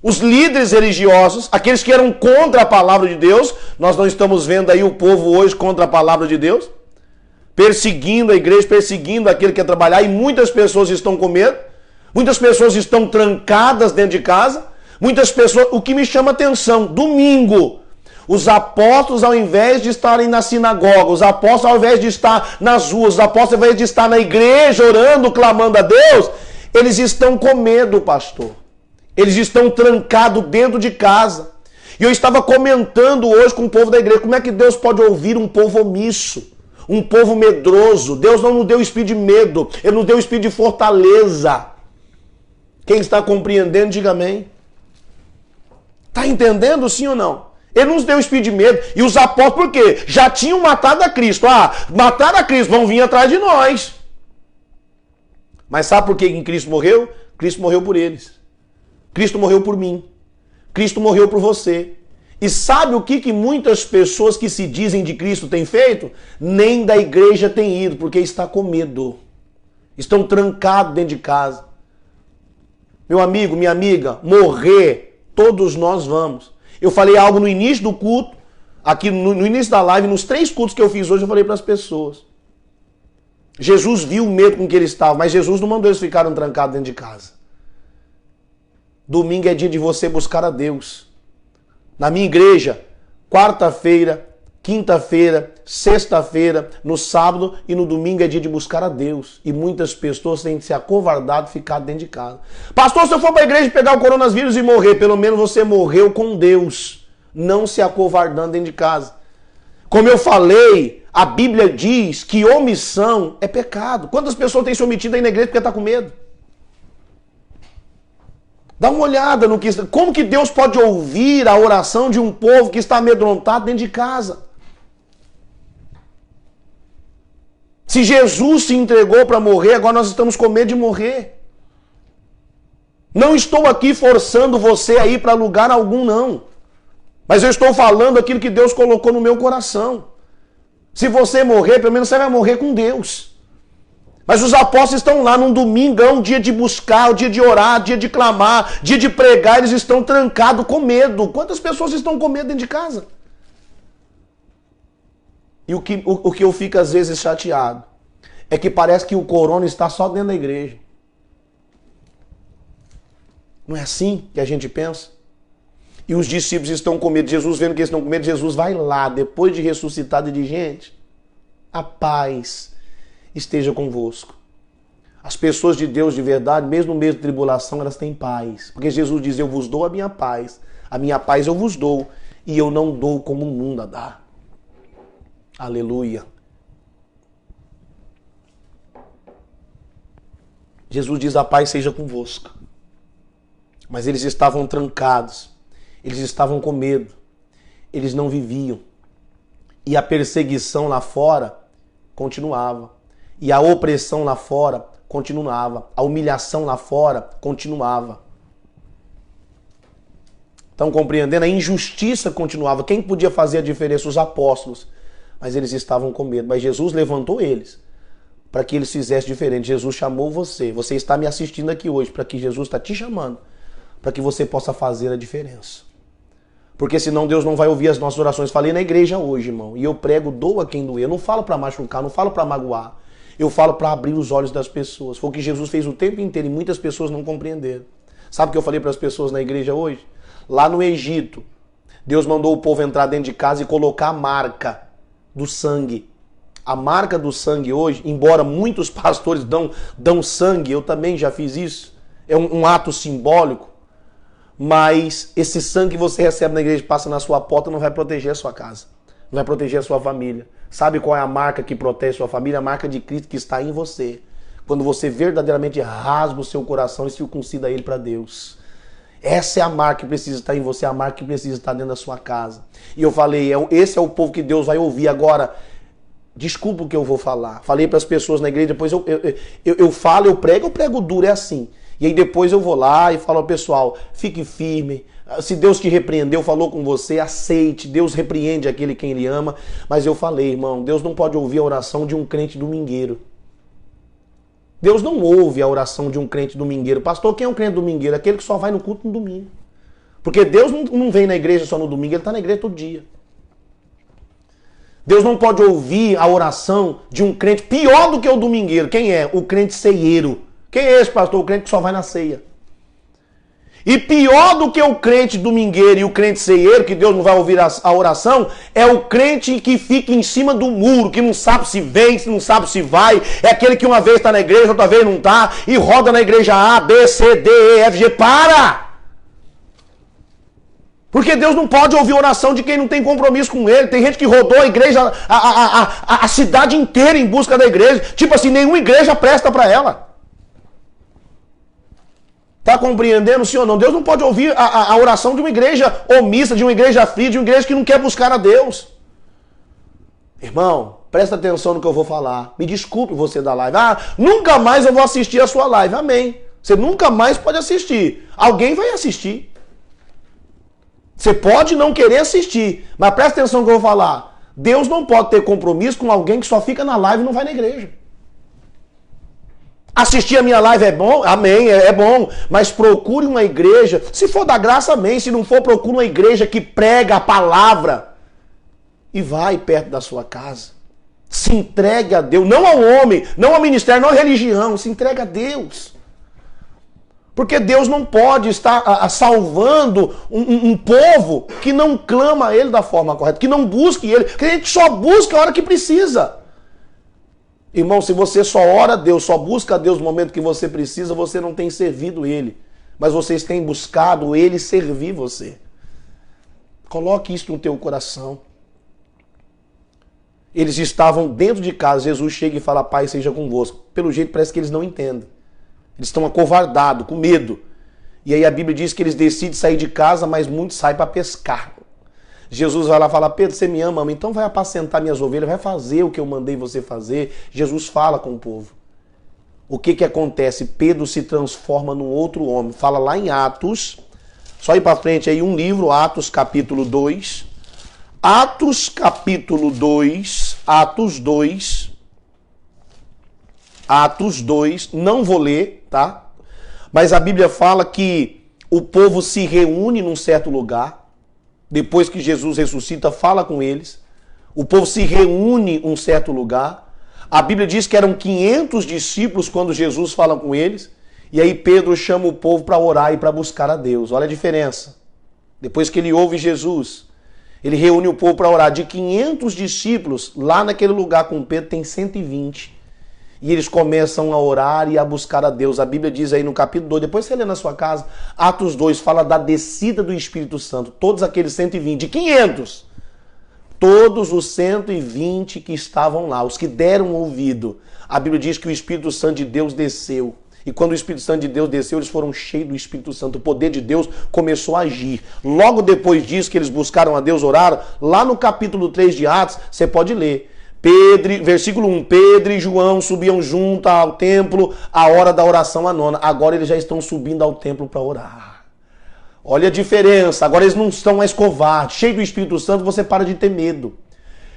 os líderes religiosos, aqueles que eram contra a palavra de Deus. Nós não estamos vendo aí o povo hoje contra a palavra de Deus, perseguindo a igreja, perseguindo aquele que quer trabalhar, e muitas pessoas estão com medo, muitas pessoas estão trancadas dentro de casa, muitas pessoas... O que me chama atenção, domingo, os apóstolos, ao invés de estarem na sinagoga, os apóstolos, ao invés de estar nas ruas, os apóstolos, ao invés de estar na igreja orando, clamando a Deus, eles estão com medo, pastor. Eles estão trancados dentro de casa. E eu estava comentando hoje com o povo da igreja, como é que Deus pode ouvir um povo omisso? Um povo medroso. Deus não nos deu espírito de medo, Ele nos deu espírito de fortaleza. Quem está compreendendo, diga amém. Está entendendo, sim ou não? Ele nos deu espírito de medo. E os apóstolos, por quê? Já tinham matado a Cristo. Mataram a Cristo, vão vir atrás de nós. Mas sabe por que Cristo morreu? Cristo morreu por eles. Cristo morreu por mim. Cristo morreu por você. E sabe o que muitas pessoas que se dizem de Cristo têm feito? Nem da igreja têm ido, porque está com medo. Estão trancados dentro de casa. Meu amigo, minha amiga, morrer, todos nós vamos. Eu falei algo no início do culto, aqui no início da live, nos 3 cultos que eu fiz hoje, eu falei para as pessoas. Jesus viu o medo com que eles estavam, mas Jesus não mandou eles ficarem trancados dentro de casa. Domingo é dia de você buscar a Deus. Na minha igreja, quarta-feira, quinta-feira, sexta-feira, no sábado e no domingo é dia de buscar a Deus. E muitas pessoas têm se acovardado e ficado dentro de casa. Pastor, se eu for para a igreja pegar o coronavírus e morrer, pelo menos você morreu com Deus, não se acovardando dentro de casa. Como eu falei, a Bíblia diz que omissão é pecado. Quantas pessoas têm se omitido aí na igreja porque está com medo? Dá uma olhada no que... Como que Deus pode ouvir a oração de um povo que está amedrontado dentro de casa? Se Jesus se entregou para morrer, agora nós estamos com medo de morrer. Não estou aqui forçando você a ir para lugar algum, não. Mas eu estou falando aquilo que Deus colocou no meu coração. Se você morrer, pelo menos você vai morrer com Deus. Mas os apóstolos estão lá num domingão, dia de buscar, dia de orar, dia de clamar, dia de pregar, eles estão trancados com medo. Quantas pessoas estão com medo dentro de casa? E o que eu fico às vezes chateado é que parece que o corona está só dentro da igreja. Não é assim que a gente pensa? E os discípulos estão com medo. Jesus, vendo que eles estão com medo, Jesus vai lá, depois de ressuscitado, e diz: gente, a paz esteja convosco. As pessoas de Deus de verdade, mesmo no meio de tribulação, elas têm paz. Porque Jesus diz: eu vos dou a minha paz eu vos dou, e eu não dou como o mundo a dá. Aleluia. Jesus diz: a paz seja convosco. Mas eles estavam trancados, eles estavam com medo. eles não viviam. E a perseguição lá fora continuava. E a opressão lá fora continuava. A humilhação lá fora continuava. Estão compreendendo? A injustiça continuava. Quem podia fazer a diferença? Os apóstolos. Mas eles estavam com medo. Mas Jesus levantou eles para que eles fizessem diferente. Jesus chamou você. Você está me assistindo aqui hoje para que Jesus está te chamando para que você possa fazer a diferença. Porque senão Deus não vai ouvir as nossas orações. Falei na igreja hoje, irmão. E eu prego, doa quem doer. Eu não falo para machucar, não falo para magoar. Eu falo para abrir os olhos das pessoas. Foi o que Jesus fez o tempo inteiro e muitas pessoas não compreenderam. Sabe o que eu falei para as pessoas na igreja hoje? Lá no Egito, Deus mandou o povo entrar dentro de casa e colocar a marca do sangue. A marca do sangue hoje, embora muitos pastores dão sangue, eu também já fiz isso. É um ato simbólico. Mas esse sangue que você recebe na igreja, passa na sua porta, não vai proteger a sua casa. Não vai proteger a sua família. Sabe qual é a marca que protege a sua família? A marca de Cristo que está em você. Quando você verdadeiramente rasga o seu coração e circuncida ele para Deus. Essa é a marca que precisa estar em você, a marca que precisa estar dentro da sua casa. E eu falei, esse é o povo que Deus vai ouvir. Agora, desculpa o que eu vou falar. Falei para as pessoas na igreja, depois eu falo, eu prego duro, é assim. E aí depois eu vou lá e falo ao pessoal, fique firme. Se Deus te repreendeu, falou com você, aceite. Deus repreende aquele quem Ele ama. Mas eu falei, irmão, Deus não pode ouvir a oração de um crente domingueiro. Deus não ouve a oração de um crente domingueiro. Pastor, quem é um crente domingueiro? Aquele que só vai no culto no domingo. Porque Deus não vem na igreja só no domingo, Ele está na igreja todo dia. Deus não pode ouvir a oração de um crente pior do que o domingueiro. Quem é? O crente ceieiro. Quem é esse, pastor? O crente que só vai na ceia. E pior do que o crente domingueiro e o crente ceieiro, que Deus não vai ouvir a oração, é o crente que fica em cima do muro, que não sabe se vem, não sabe se vai. É aquele que uma vez está na igreja, outra vez não está, e roda na igreja A, B, C, D, E, F, G. Para! Porque Deus não pode ouvir oração de quem não tem compromisso com Ele. Tem gente que rodou a igreja, a cidade inteira em busca da igreja. Tipo assim, nenhuma igreja presta para ela. Está compreendendo, sim ou não? Deus não pode ouvir a oração de uma igreja omissa, de uma igreja fria, de uma igreja que não quer buscar a Deus. Irmão, presta atenção no que eu vou falar. Me desculpe você da live. Nunca mais eu vou assistir a sua live. Amém. Você nunca mais pode assistir. Alguém vai assistir. Você pode não querer assistir, mas presta atenção no que eu vou falar. Deus não pode ter compromisso com alguém que só fica na live e não vai na igreja. Assistir a minha live é bom? Amém, é bom. Mas procure uma igreja, se for da graça, amém. Se não for, procure uma igreja que prega a palavra. E vai perto da sua casa. Se entregue a Deus, não ao homem, não ao ministério, não à religião. Se entregue a Deus. Porque Deus não pode estar salvando um povo que não clama a Ele da forma correta, que não busque Ele. Porque a gente só busca a hora que precisa. Irmão, se você só ora a Deus, só busca a Deus no momento que você precisa, você não tem servido Ele. Mas vocês têm buscado Ele servir você. Coloque isso no teu coração. Eles estavam dentro de casa, Jesus chega e fala, Pai, seja convosco. Pelo jeito parece que eles não entendem. Eles estão acovardados, com medo. E aí a Bíblia diz que eles decidem sair de casa, mas muitos saem para pescar. Jesus vai lá e fala, Pedro, você me ama? Então vai apacentar minhas ovelhas, vai fazer o que eu mandei você fazer. Jesus fala com o povo. O que acontece? Pedro se transforma num outro homem. Fala lá em Atos, só ir para frente aí um livro, Atos capítulo 2. Atos capítulo 2, Atos 2, não vou ler, tá? Mas a Bíblia fala que o povo se reúne num certo lugar. Depois que Jesus ressuscita, fala com eles. O povo se reúne em um certo lugar. A Bíblia diz que eram 500 discípulos quando Jesus fala com eles. E aí Pedro chama o povo para orar e para buscar a Deus. Olha a diferença. Depois que ele ouve Jesus, ele reúne o povo para orar. De 500 discípulos, lá naquele lugar com Pedro tem 120. E eles começam a orar e a buscar a Deus. A Bíblia diz aí no capítulo 2, depois você lê na sua casa, Atos 2 fala da descida do Espírito Santo. Todos aqueles 120, de 500. Todos os 120 que estavam lá, os que deram ouvido. A Bíblia diz que o Espírito Santo de Deus desceu. E quando o Espírito Santo de Deus desceu, eles foram cheios do Espírito Santo. O poder de Deus começou a agir. Logo depois disso que eles buscaram a Deus, oraram, lá no capítulo 3 de Atos, você pode ler. Versículo 1, Pedro e João subiam junto ao templo à hora da oração à nona. Agora eles já estão subindo ao templo para orar. Olha a diferença, agora eles não estão mais covardes. Cheio do Espírito Santo, você para de ter medo.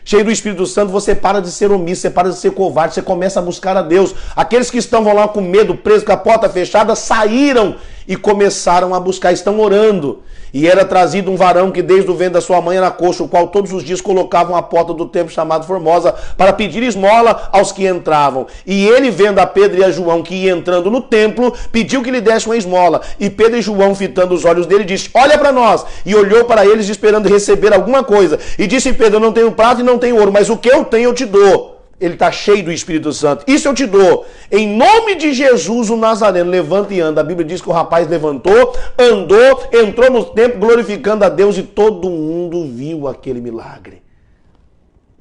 Cheio do Espírito Santo, você para de ser omisso, você para de ser covarde, você começa a buscar a Deus. Aqueles que estavam lá com medo, presos, com a porta fechada, saíram e começaram a buscar, estão orando. E era trazido um varão que desde o ventre da sua mãe era coxo, o qual todos os dias colocavam à porta do templo chamado Formosa para pedir esmola aos que entravam. E ele, vendo a Pedro e a João que ia entrando no templo, pediu que lhe desse uma esmola. E Pedro e João, fitando os olhos dele, disse: olha para nós. E olhou para eles esperando receber alguma coisa. E disse: Pedro, eu não tenho prata e não tenho ouro, mas o que eu tenho eu te dou. Ele está cheio do Espírito Santo. Isso eu te dou. Em nome de Jesus, o Nazareno, levanta e anda. A Bíblia diz que o rapaz levantou, andou, entrou no templo glorificando a Deus e todo mundo viu aquele milagre.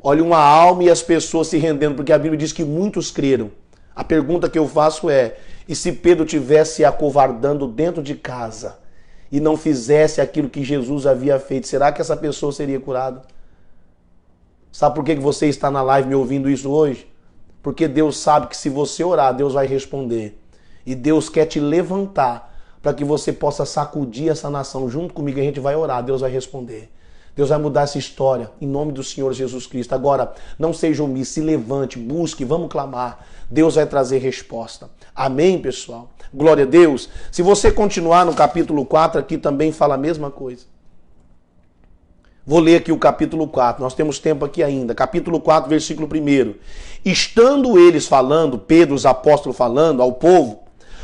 Olha, uma alma e as pessoas se rendendo, porque a Bíblia diz que muitos creram. A pergunta que eu faço é: e se Pedro tivesse acovardando dentro de casa e não fizesse aquilo que Jesus havia feito, será que essa pessoa seria curada? Sabe por que você está na live me ouvindo isso hoje? Porque Deus sabe que se você orar, Deus vai responder. E Deus quer te levantar para que você possa sacudir essa nação. Junto comigo a gente vai orar, Deus vai responder. Deus vai mudar essa história, em nome do Senhor Jesus Cristo. Agora, não seja omisso, se levante, busque, vamos clamar. Deus vai trazer resposta. Amém, pessoal? Glória a Deus. Se você continuar no capítulo 4, aqui também fala a mesma coisa. Vou ler aqui o capítulo 4, nós temos tempo aqui ainda. Capítulo 4, versículo 1. Estando eles falando, Pedro, os apóstolos falando ao povo,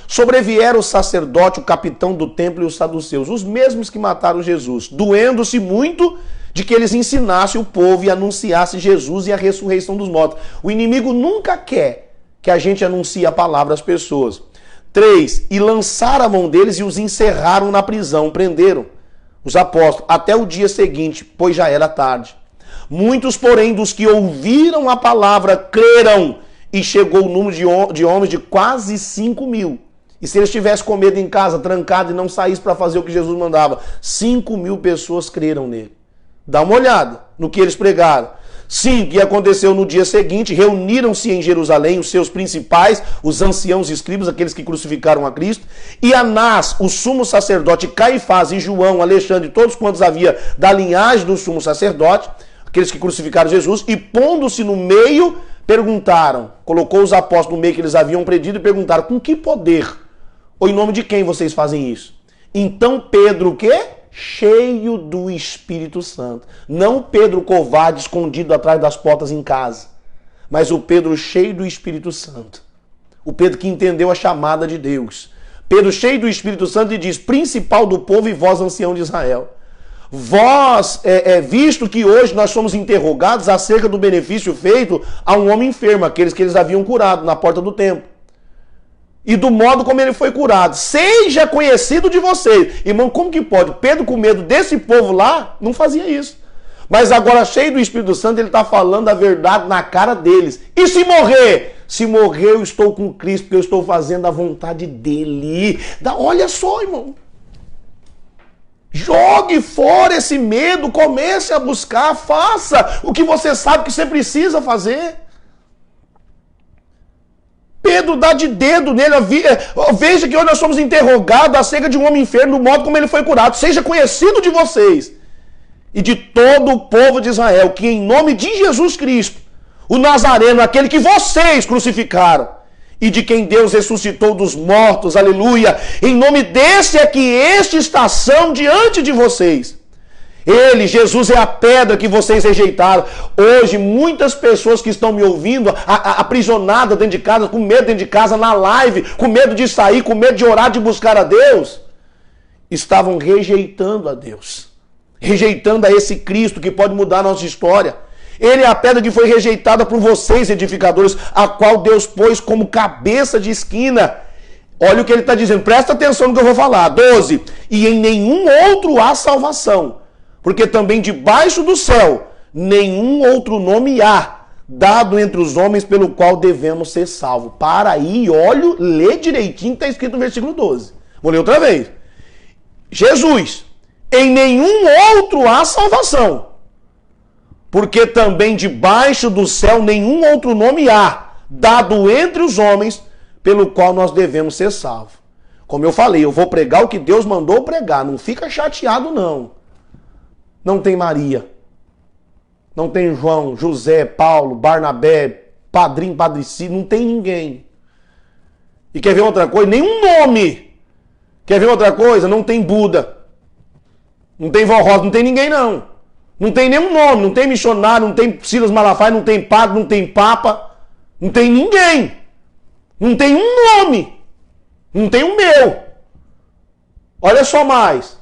sobrevieram o sacerdote, o capitão do templo e os saduceus, os mesmos que mataram Jesus, doendo-se muito de que eles ensinassem o povo e anunciassem Jesus e a ressurreição dos mortos. O inimigo nunca quer que a gente anuncie a palavra às pessoas. 3. E lançaram a mão deles e os encerraram na prisão, prenderam os apóstolos, até o dia seguinte, pois já era tarde. Muitos, porém, dos que ouviram a palavra, creram, e chegou o número de homens de quase 5.000. E se eles tivessem com medo em casa, trancado, e não saíssem para fazer o que Jesus mandava, 5.000 pessoas creram nele. Dá uma olhada no que eles pregaram. Sim, o que aconteceu no dia seguinte, reuniram-se em Jerusalém os seus principais, os anciãos escribas, aqueles que crucificaram a Cristo, e Anás, o sumo sacerdote, Caifás e João, Alexandre, todos quantos havia da linhagem do sumo sacerdote, aqueles que crucificaram Jesus, e pondo-se no meio, perguntaram, colocou os apóstolos no meio que eles haviam pedido e perguntaram: com que poder? Ou em nome de quem vocês fazem isso? Então Pedro, o quê? Cheio do Espírito Santo. Não Pedro covarde, escondido atrás das portas em casa, mas o Pedro cheio do Espírito Santo. O Pedro que entendeu a chamada de Deus. Pedro cheio do Espírito Santo e diz: principal do povo e vós, ancião de Israel, vós, visto que hoje nós somos interrogados acerca do benefício feito a um homem enfermo, aqueles que eles haviam curado na porta do templo, e do modo como ele foi curado, seja conhecido de vocês. Irmão, como que pode? Pedro, com medo desse povo lá, não fazia isso. Mas agora, cheio do Espírito Santo, ele está falando a verdade na cara deles. E se morrer? Se morrer, eu estou com Cristo, porque eu estou fazendo a vontade dele. Olha só, irmão. Jogue fora esse medo, comece a buscar, faça o que você sabe que você precisa fazer. Pedro dá de dedo nele, veja que hoje nós somos interrogados acerca de um homem enfermo, do modo como ele foi curado. Seja conhecido de vocês e de todo o povo de Israel, que em nome de Jesus Cristo, o Nazareno, aquele que vocês crucificaram, e de quem Deus ressuscitou dos mortos, aleluia, em nome desse é que estes estão diante de vocês. Ele, Jesus, é a pedra que vocês rejeitaram. Hoje, muitas pessoas que estão me ouvindo, aprisionadas dentro de casa, com medo dentro de casa, na live, com medo de sair, com medo de orar, de buscar a Deus, estavam rejeitando a Deus, rejeitando a esse Cristo que pode mudar a nossa história. Ele é a pedra que foi rejeitada por vocês, edificadores, a qual Deus pôs como cabeça de esquina. Olha o que ele está dizendo, presta atenção no que eu vou falar. 12. E em nenhum outro há salvação, porque também debaixo do céu nenhum outro nome há dado entre os homens pelo qual devemos ser salvos. Para aí, lê direitinho que está escrito no versículo 12. Vou ler outra vez. Jesus, em nenhum outro há salvação, porque também debaixo do céu nenhum outro nome há, dado entre os homens, pelo qual nós devemos ser salvos. Como eu falei, eu vou pregar o que Deus mandou pregar, não fica chateado não. Não tem Maria, não tem João, José, Paulo, Barnabé, Padrinho, Padrici, não tem ninguém. E quer ver outra coisa? Nenhum nome. Quer ver outra coisa? Não tem Buda, não tem Vó Rosa, não tem ninguém não. Não tem nenhum nome, não tem missionário, não tem Silas Malafaia, não tem padre, não tem papa, não tem ninguém. Não tem um nome. Não tem o meu. Olha só mais.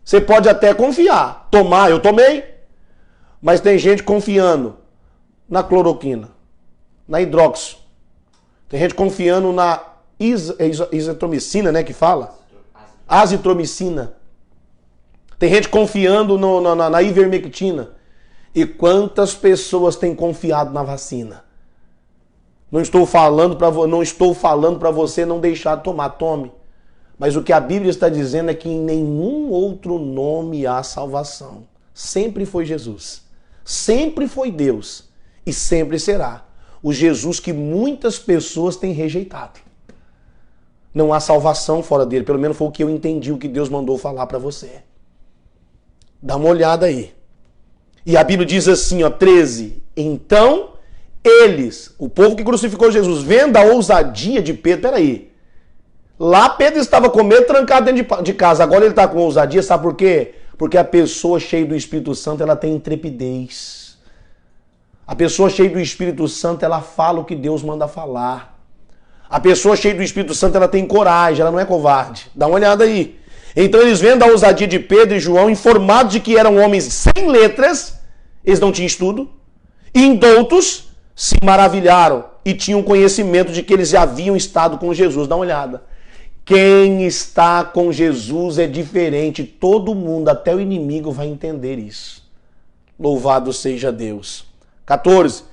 Você pode até confiar. Tomar, eu tomei. Mas tem gente confiando na cloroquina, na hidroxo. Tem gente confiando na isotromicina, né, que fala? Azitromicina. Tem gente confiando na ivermectina. E quantas pessoas têm confiado na vacina? Não estou falando para você não deixar de tomar, tome. Mas o que a Bíblia está dizendo é que em nenhum outro nome há salvação. Sempre foi Jesus. Sempre foi Deus. E sempre será. O Jesus que muitas pessoas têm rejeitado. Não há salvação fora dele. Pelo menos foi o que eu entendi, o que Deus mandou falar para você. Dá uma olhada aí. E a Bíblia diz assim, ó, 13. Então, eles, o povo que crucificou Jesus, vendo a ousadia de Pedro, peraí. Lá Pedro estava com medo, trancado dentro de casa. Agora ele está com ousadia, sabe por quê? Porque a pessoa cheia do Espírito Santo, ela tem intrepidez. A pessoa cheia do Espírito Santo, ela fala o que Deus manda falar. A pessoa cheia do Espírito Santo, ela tem coragem, ela não é covarde. Dá uma olhada aí. Então eles vendo a ousadia de Pedro e João, informados de que eram homens sem letras, eles não tinham estudo, indoutos, se maravilharam e tinham conhecimento de que eles já haviam estado com Jesus. Dá uma olhada. Quem está com Jesus é diferente. Todo mundo, até o inimigo, vai entender isso. Louvado seja Deus. 14.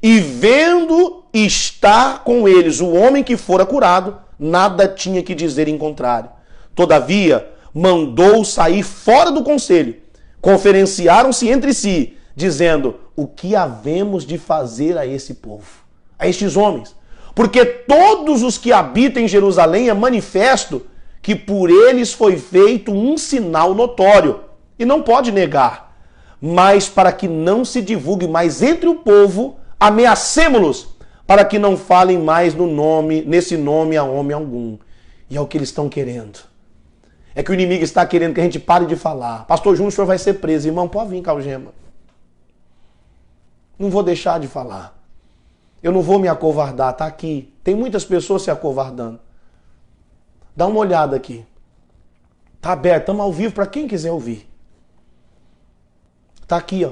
E vendo estar com eles o homem que fora curado, nada tinha que dizer em contrário. Todavia, mandou sair fora do conselho. Conferenciaram-se entre si, dizendo: o que havemos de fazer a esse povo, a estes homens? Porque todos os que habitam em Jerusalém é manifesto que por eles foi feito um sinal notório, e não pode negar. Mas para que não se divulgue mais entre o povo, ameacemo-los, para que não falem mais nesse nome a homem algum. E é o que eles estão querendo. É que o inimigo está querendo que a gente pare de falar. Pastor Júnior, o senhor vai ser preso. Irmão, pode vir, Calgema. Não vou deixar de falar. Eu não vou me acovardar, tá aqui. Tem muitas pessoas se acovardando. Dá uma olhada aqui. Tá aberto, estamos ao vivo para quem quiser ouvir. Tá aqui, ó.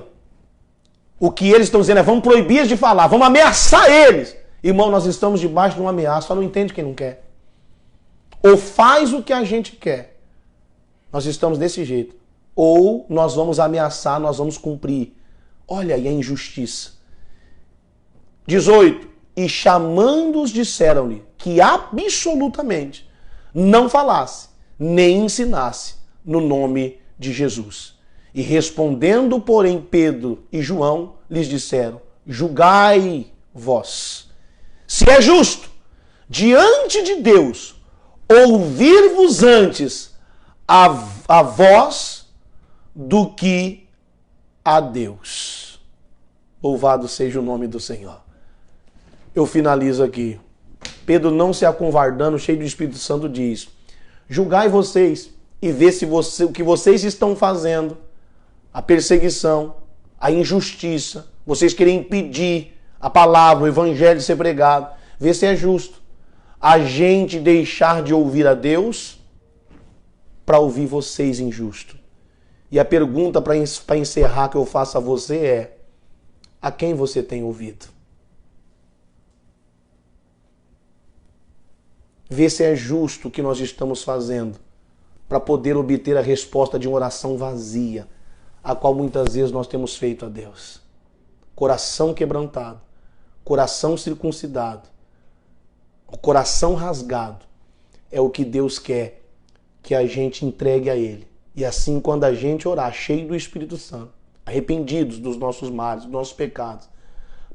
O que eles estão dizendo é: vamos proibir de falar, vamos ameaçar eles. Irmão, nós estamos debaixo de uma ameaça, só não entende quem não quer. Ou faz o que a gente quer. Nós estamos desse jeito. Ou nós vamos ameaçar, nós vamos cumprir. Olha aí a injustiça. 18. E chamando-os disseram-lhe que absolutamente não falasse, nem ensinasse no nome de Jesus. E respondendo, porém, Pedro e João lhes disseram: julgai vós, se é justo, diante de Deus, ouvir-vos antes a vós do que a Deus. Louvado seja o nome do Senhor. Eu finalizo aqui. Pedro, não se acovardando, cheio do Espírito Santo, diz: julgai vocês e vê se o que vocês estão fazendo, a perseguição, a injustiça, vocês querem impedir a palavra, o evangelho de ser pregado, vê se é justo a gente deixar de ouvir a Deus para ouvir vocês injusto. E a pergunta para encerrar que eu faço a você é: a quem você tem ouvido? Vê se é justo o que nós estamos fazendo para poder obter a resposta de uma oração vazia, a qual muitas vezes nós temos feito a Deus. Coração quebrantado, coração circuncidado, o coração rasgado, é o que Deus quer que a gente entregue a Ele. E assim, quando a gente orar cheio do Espírito Santo, arrependidos dos nossos males, dos nossos pecados,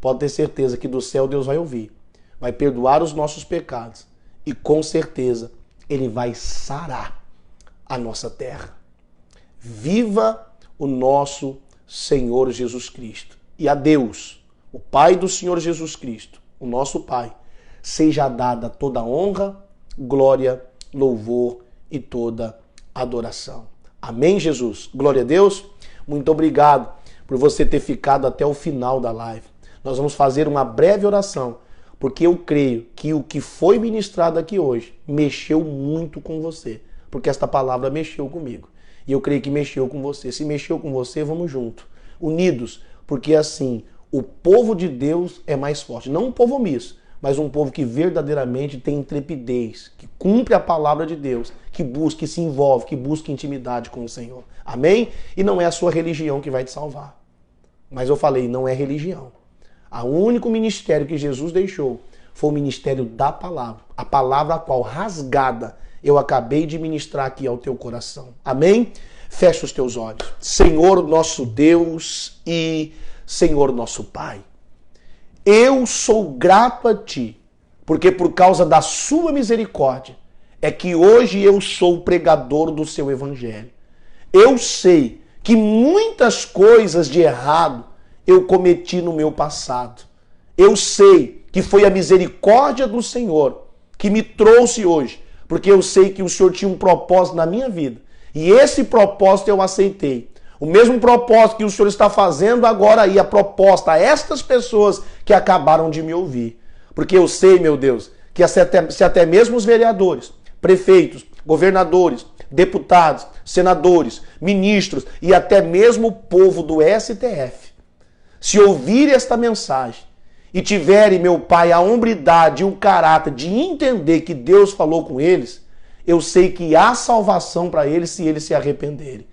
pode ter certeza que do céu Deus vai ouvir, vai perdoar os nossos pecados e com certeza Ele vai sarar a nossa terra. Viva o nosso Senhor Jesus Cristo. E a Deus, o Pai do Senhor Jesus Cristo, o nosso Pai, seja dada toda honra, glória, louvor e toda adoração. Amém, Jesus? Glória a Deus. Muito obrigado por você ter ficado até o final da live. Nós vamos fazer uma breve oração, porque eu creio que o que foi ministrado aqui hoje mexeu muito com você, porque esta palavra mexeu comigo. E eu creio que mexeu com você. Se mexeu com você, vamos junto, unidos, porque assim, o povo de Deus é mais forte. Não um povo omisso, mas um povo que verdadeiramente tem intrepidez, que cumpre a palavra de Deus, que busca, que se envolve, que busca intimidade com o Senhor. Amém? E não é a sua religião que vai te salvar. Mas eu falei, não é religião. O único ministério que Jesus deixou foi o ministério da palavra. A palavra a qual, rasgada, eu acabei de ministrar aqui ao teu coração. Amém? Fecha os teus olhos. Senhor nosso Deus e Senhor nosso Pai, eu sou grato a Ti, porque por causa da sua misericórdia é que hoje eu sou pregador do seu evangelho. Eu sei que muitas coisas de errado eu cometi no meu passado. Eu sei que foi a misericórdia do Senhor que me trouxe hoje, porque eu sei que o Senhor tinha um propósito na minha vida. E esse propósito eu aceitei. O mesmo propósito que o Senhor está fazendo agora aí, a proposta a estas pessoas que acabaram de me ouvir. Porque eu sei, meu Deus, que se até mesmo os vereadores, prefeitos, governadores, deputados, senadores, ministros e até mesmo o povo do STF, se ouvirem esta mensagem e tiverem, meu Pai, a hombridade e o caráter de entender que Deus falou com eles, eu sei que há salvação para eles se eles se arrependerem.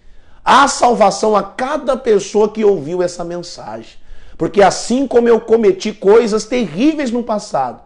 Há salvação a cada pessoa que ouviu essa mensagem. Porque assim como eu cometi coisas terríveis no passado,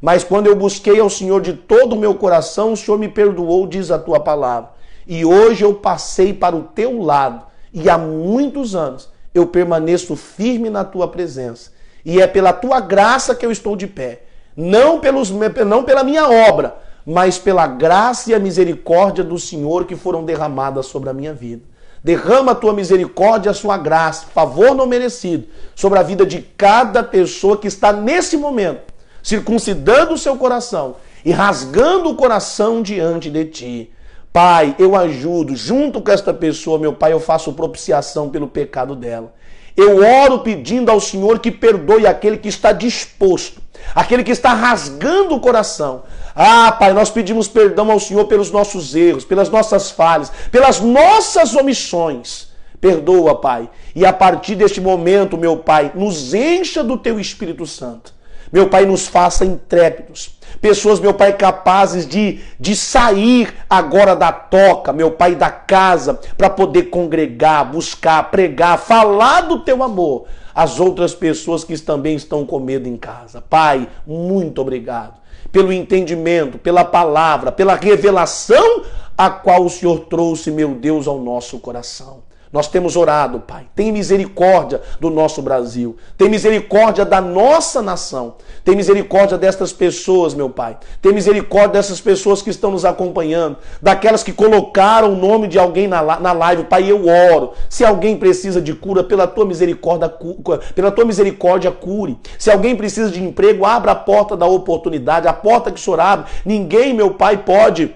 mas quando eu busquei ao Senhor de todo o meu coração, o Senhor me perdoou, diz a tua palavra. E hoje eu passei para o teu lado. E há muitos anos eu permaneço firme na tua presença. E é pela tua graça que eu estou de pé. Não pela minha obra, mas pela graça e a misericórdia do Senhor que foram derramadas sobre a minha vida. Derrama a tua misericórdia e a sua graça, favor não merecido, sobre a vida de cada pessoa que está nesse momento, circuncidando o seu coração e rasgando o coração diante de ti. Pai, eu ajudo, junto com esta pessoa, meu Pai, eu faço propiciação pelo pecado dela. Eu oro pedindo ao Senhor que perdoe aquele que está disposto, aquele que está rasgando o coração. Ah, Pai, nós pedimos perdão ao Senhor pelos nossos erros, pelas nossas falhas, pelas nossas omissões. Perdoa, Pai. E a partir deste momento, meu Pai, nos encha do Teu Espírito Santo. Meu Pai, nos faça intrépidos. Pessoas, meu Pai, capazes de sair agora da toca, meu Pai, da casa, para poder congregar, buscar, pregar, falar do Teu amor às outras pessoas que também estão com medo em casa. Pai, muito obrigado pelo entendimento, pela palavra, pela revelação a qual o Senhor trouxe, meu Deus, ao nosso coração. Nós temos orado, Pai. Tem misericórdia do nosso Brasil. Tem misericórdia da nossa nação. Tem misericórdia destas pessoas, meu Pai. Tem misericórdia dessas pessoas que estão nos acompanhando. Daquelas que colocaram o nome de alguém na live. Pai, eu oro. Se alguém precisa de cura, pela tua misericórdia, cure. Se alguém precisa de emprego, abra a porta da oportunidade. A porta que o Senhor abre, ninguém, meu Pai, pode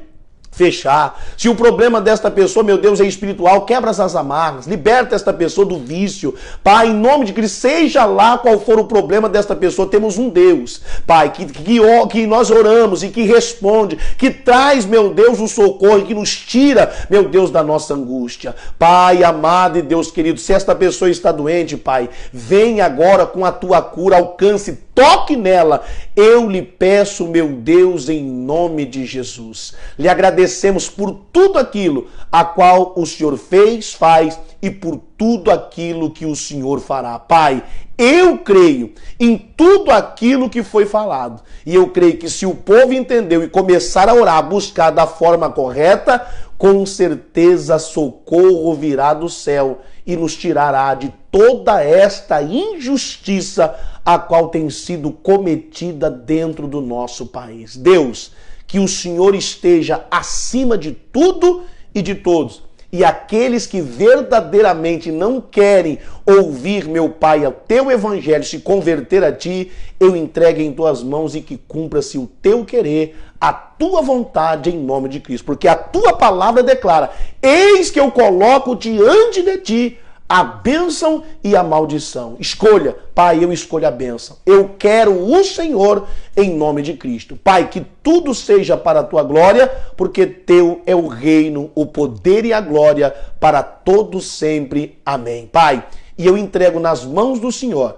fechar. Se o problema desta pessoa, meu Deus, é espiritual, quebra essas amarras, liberta esta pessoa do vício. Pai, em nome de Cristo, seja lá qual for o problema desta pessoa, temos um Deus, Pai, que nós oramos e que responde, que traz, meu Deus, o socorro e que nos tira, meu Deus, da nossa angústia. Pai, amado e Deus querido, se esta pessoa está doente, Pai, vem agora com a tua cura, alcance toque nela. Eu lhe peço, meu Deus, em nome de Jesus. Lhe agradecemos por tudo aquilo a qual o Senhor fez, faz e por tudo aquilo que o Senhor fará. Pai, eu creio em tudo aquilo que foi falado. E eu creio que se o povo entendeu e começar a orar, buscar da forma correta, com certeza socorro virá do céu e nos tirará de toda esta injustiça a qual tem sido cometida dentro do nosso país. Deus, que o Senhor esteja acima de tudo e de todos. E aqueles que verdadeiramente não querem ouvir, meu Pai, o teu evangelho, se converter a ti, eu entrego em tuas mãos e que cumpra-se o teu querer, a tua vontade em nome de Cristo. Porque a tua palavra declara: eis que eu coloco diante de ti a bênção e a maldição. Escolha, Pai, eu escolho a bênção. Eu quero o Senhor em nome de Cristo. Pai, que tudo seja para a tua glória, porque teu é o reino, o poder e a glória para todos sempre. Amém. Pai, e eu entrego nas mãos do Senhor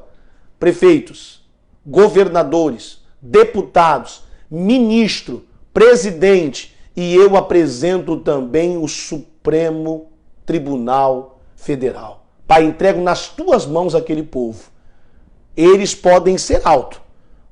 prefeitos, governadores, deputados, ministro, presidente, e eu apresento também o Supremo Tribunal Federal. Pai, entrego nas tuas mãos aquele povo. Eles podem ser altos,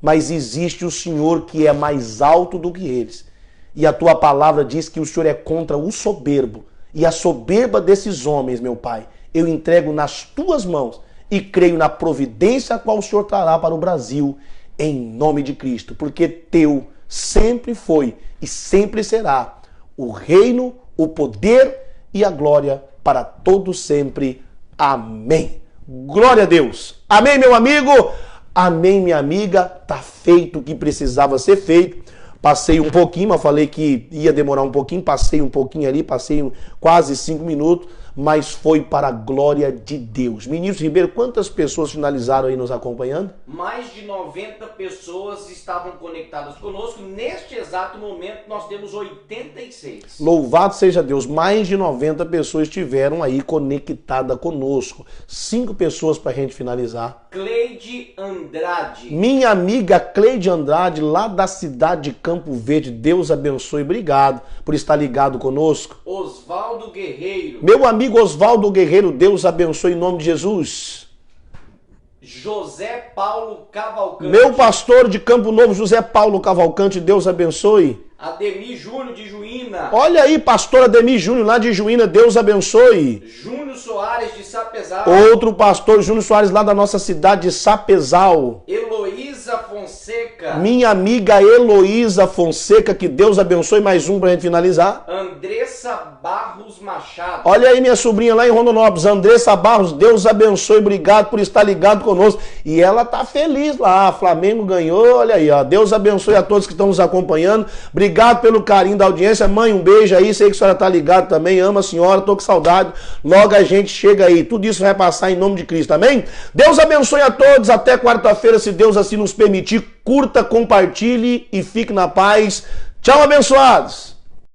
mas existe o Senhor que é mais alto do que eles. E a tua palavra diz que o Senhor é contra o soberbo. E a soberba desses homens, meu Pai, eu entrego nas tuas mãos e creio na providência a qual o Senhor trará para o Brasil, em nome de Cristo. Porque teu sempre foi e sempre será o reino, o poder e a glória para todos sempre. Amém. Glória a Deus. Amém, meu amigo. Amém, minha amiga. Tá feito o que precisava ser feito. Passei um pouquinho, mas falei que ia demorar um pouquinho. Passei um pouquinho ali, passei quase 5 minutos, mas foi para a glória de Deus. Ministro Ribeiro, quantas pessoas finalizaram aí nos acompanhando? Mais de 90 pessoas estavam conectadas conosco. Neste exato momento, nós temos 86. Louvado seja Deus, mais de 90 pessoas estiveram aí conectadas conosco. 5 pessoas para a gente finalizar. Cleide Andrade. Minha amiga Cleide Andrade, lá da cidade de Campo Verde. Deus abençoe. Obrigado por estar ligado conosco. Osvaldo Guerreiro. Meu amigo Osvaldo Guerreiro, Deus abençoe em nome de Jesus. José Paulo Cavalcante. Meu pastor de Campo Novo, José Paulo Cavalcante, Deus abençoe. Ademir Júnior de Juína. Olha aí, pastor Ademir Júnior lá de Juína, Deus abençoe. Júnior Soares de Sapezal. Outro pastor, Júnior Soares lá da nossa cidade de Sapezal. Heloísa Fonseca. Minha amiga Heloísa Fonseca, que Deus abençoe. Mais um pra gente finalizar. Andressa Barros Machado. Olha aí minha sobrinha lá em Rondonópolis, Andressa Barros, Deus abençoe, obrigado por estar ligado conosco. E ela tá feliz lá, Flamengo ganhou, olha aí, ó. Deus abençoe a todos que estão nos acompanhando. Obrigado pelo carinho da audiência. Mãe, um beijo aí, sei que a senhora tá ligada também, ama a senhora, tô com saudade. Logo a gente chega aí, tudo isso vai passar em nome de Cristo, amém? Deus abençoe a todos, até quarta-feira, se Deus assim nos permitir. Curta, compartilhe e fique na paz. Tchau, abençoados!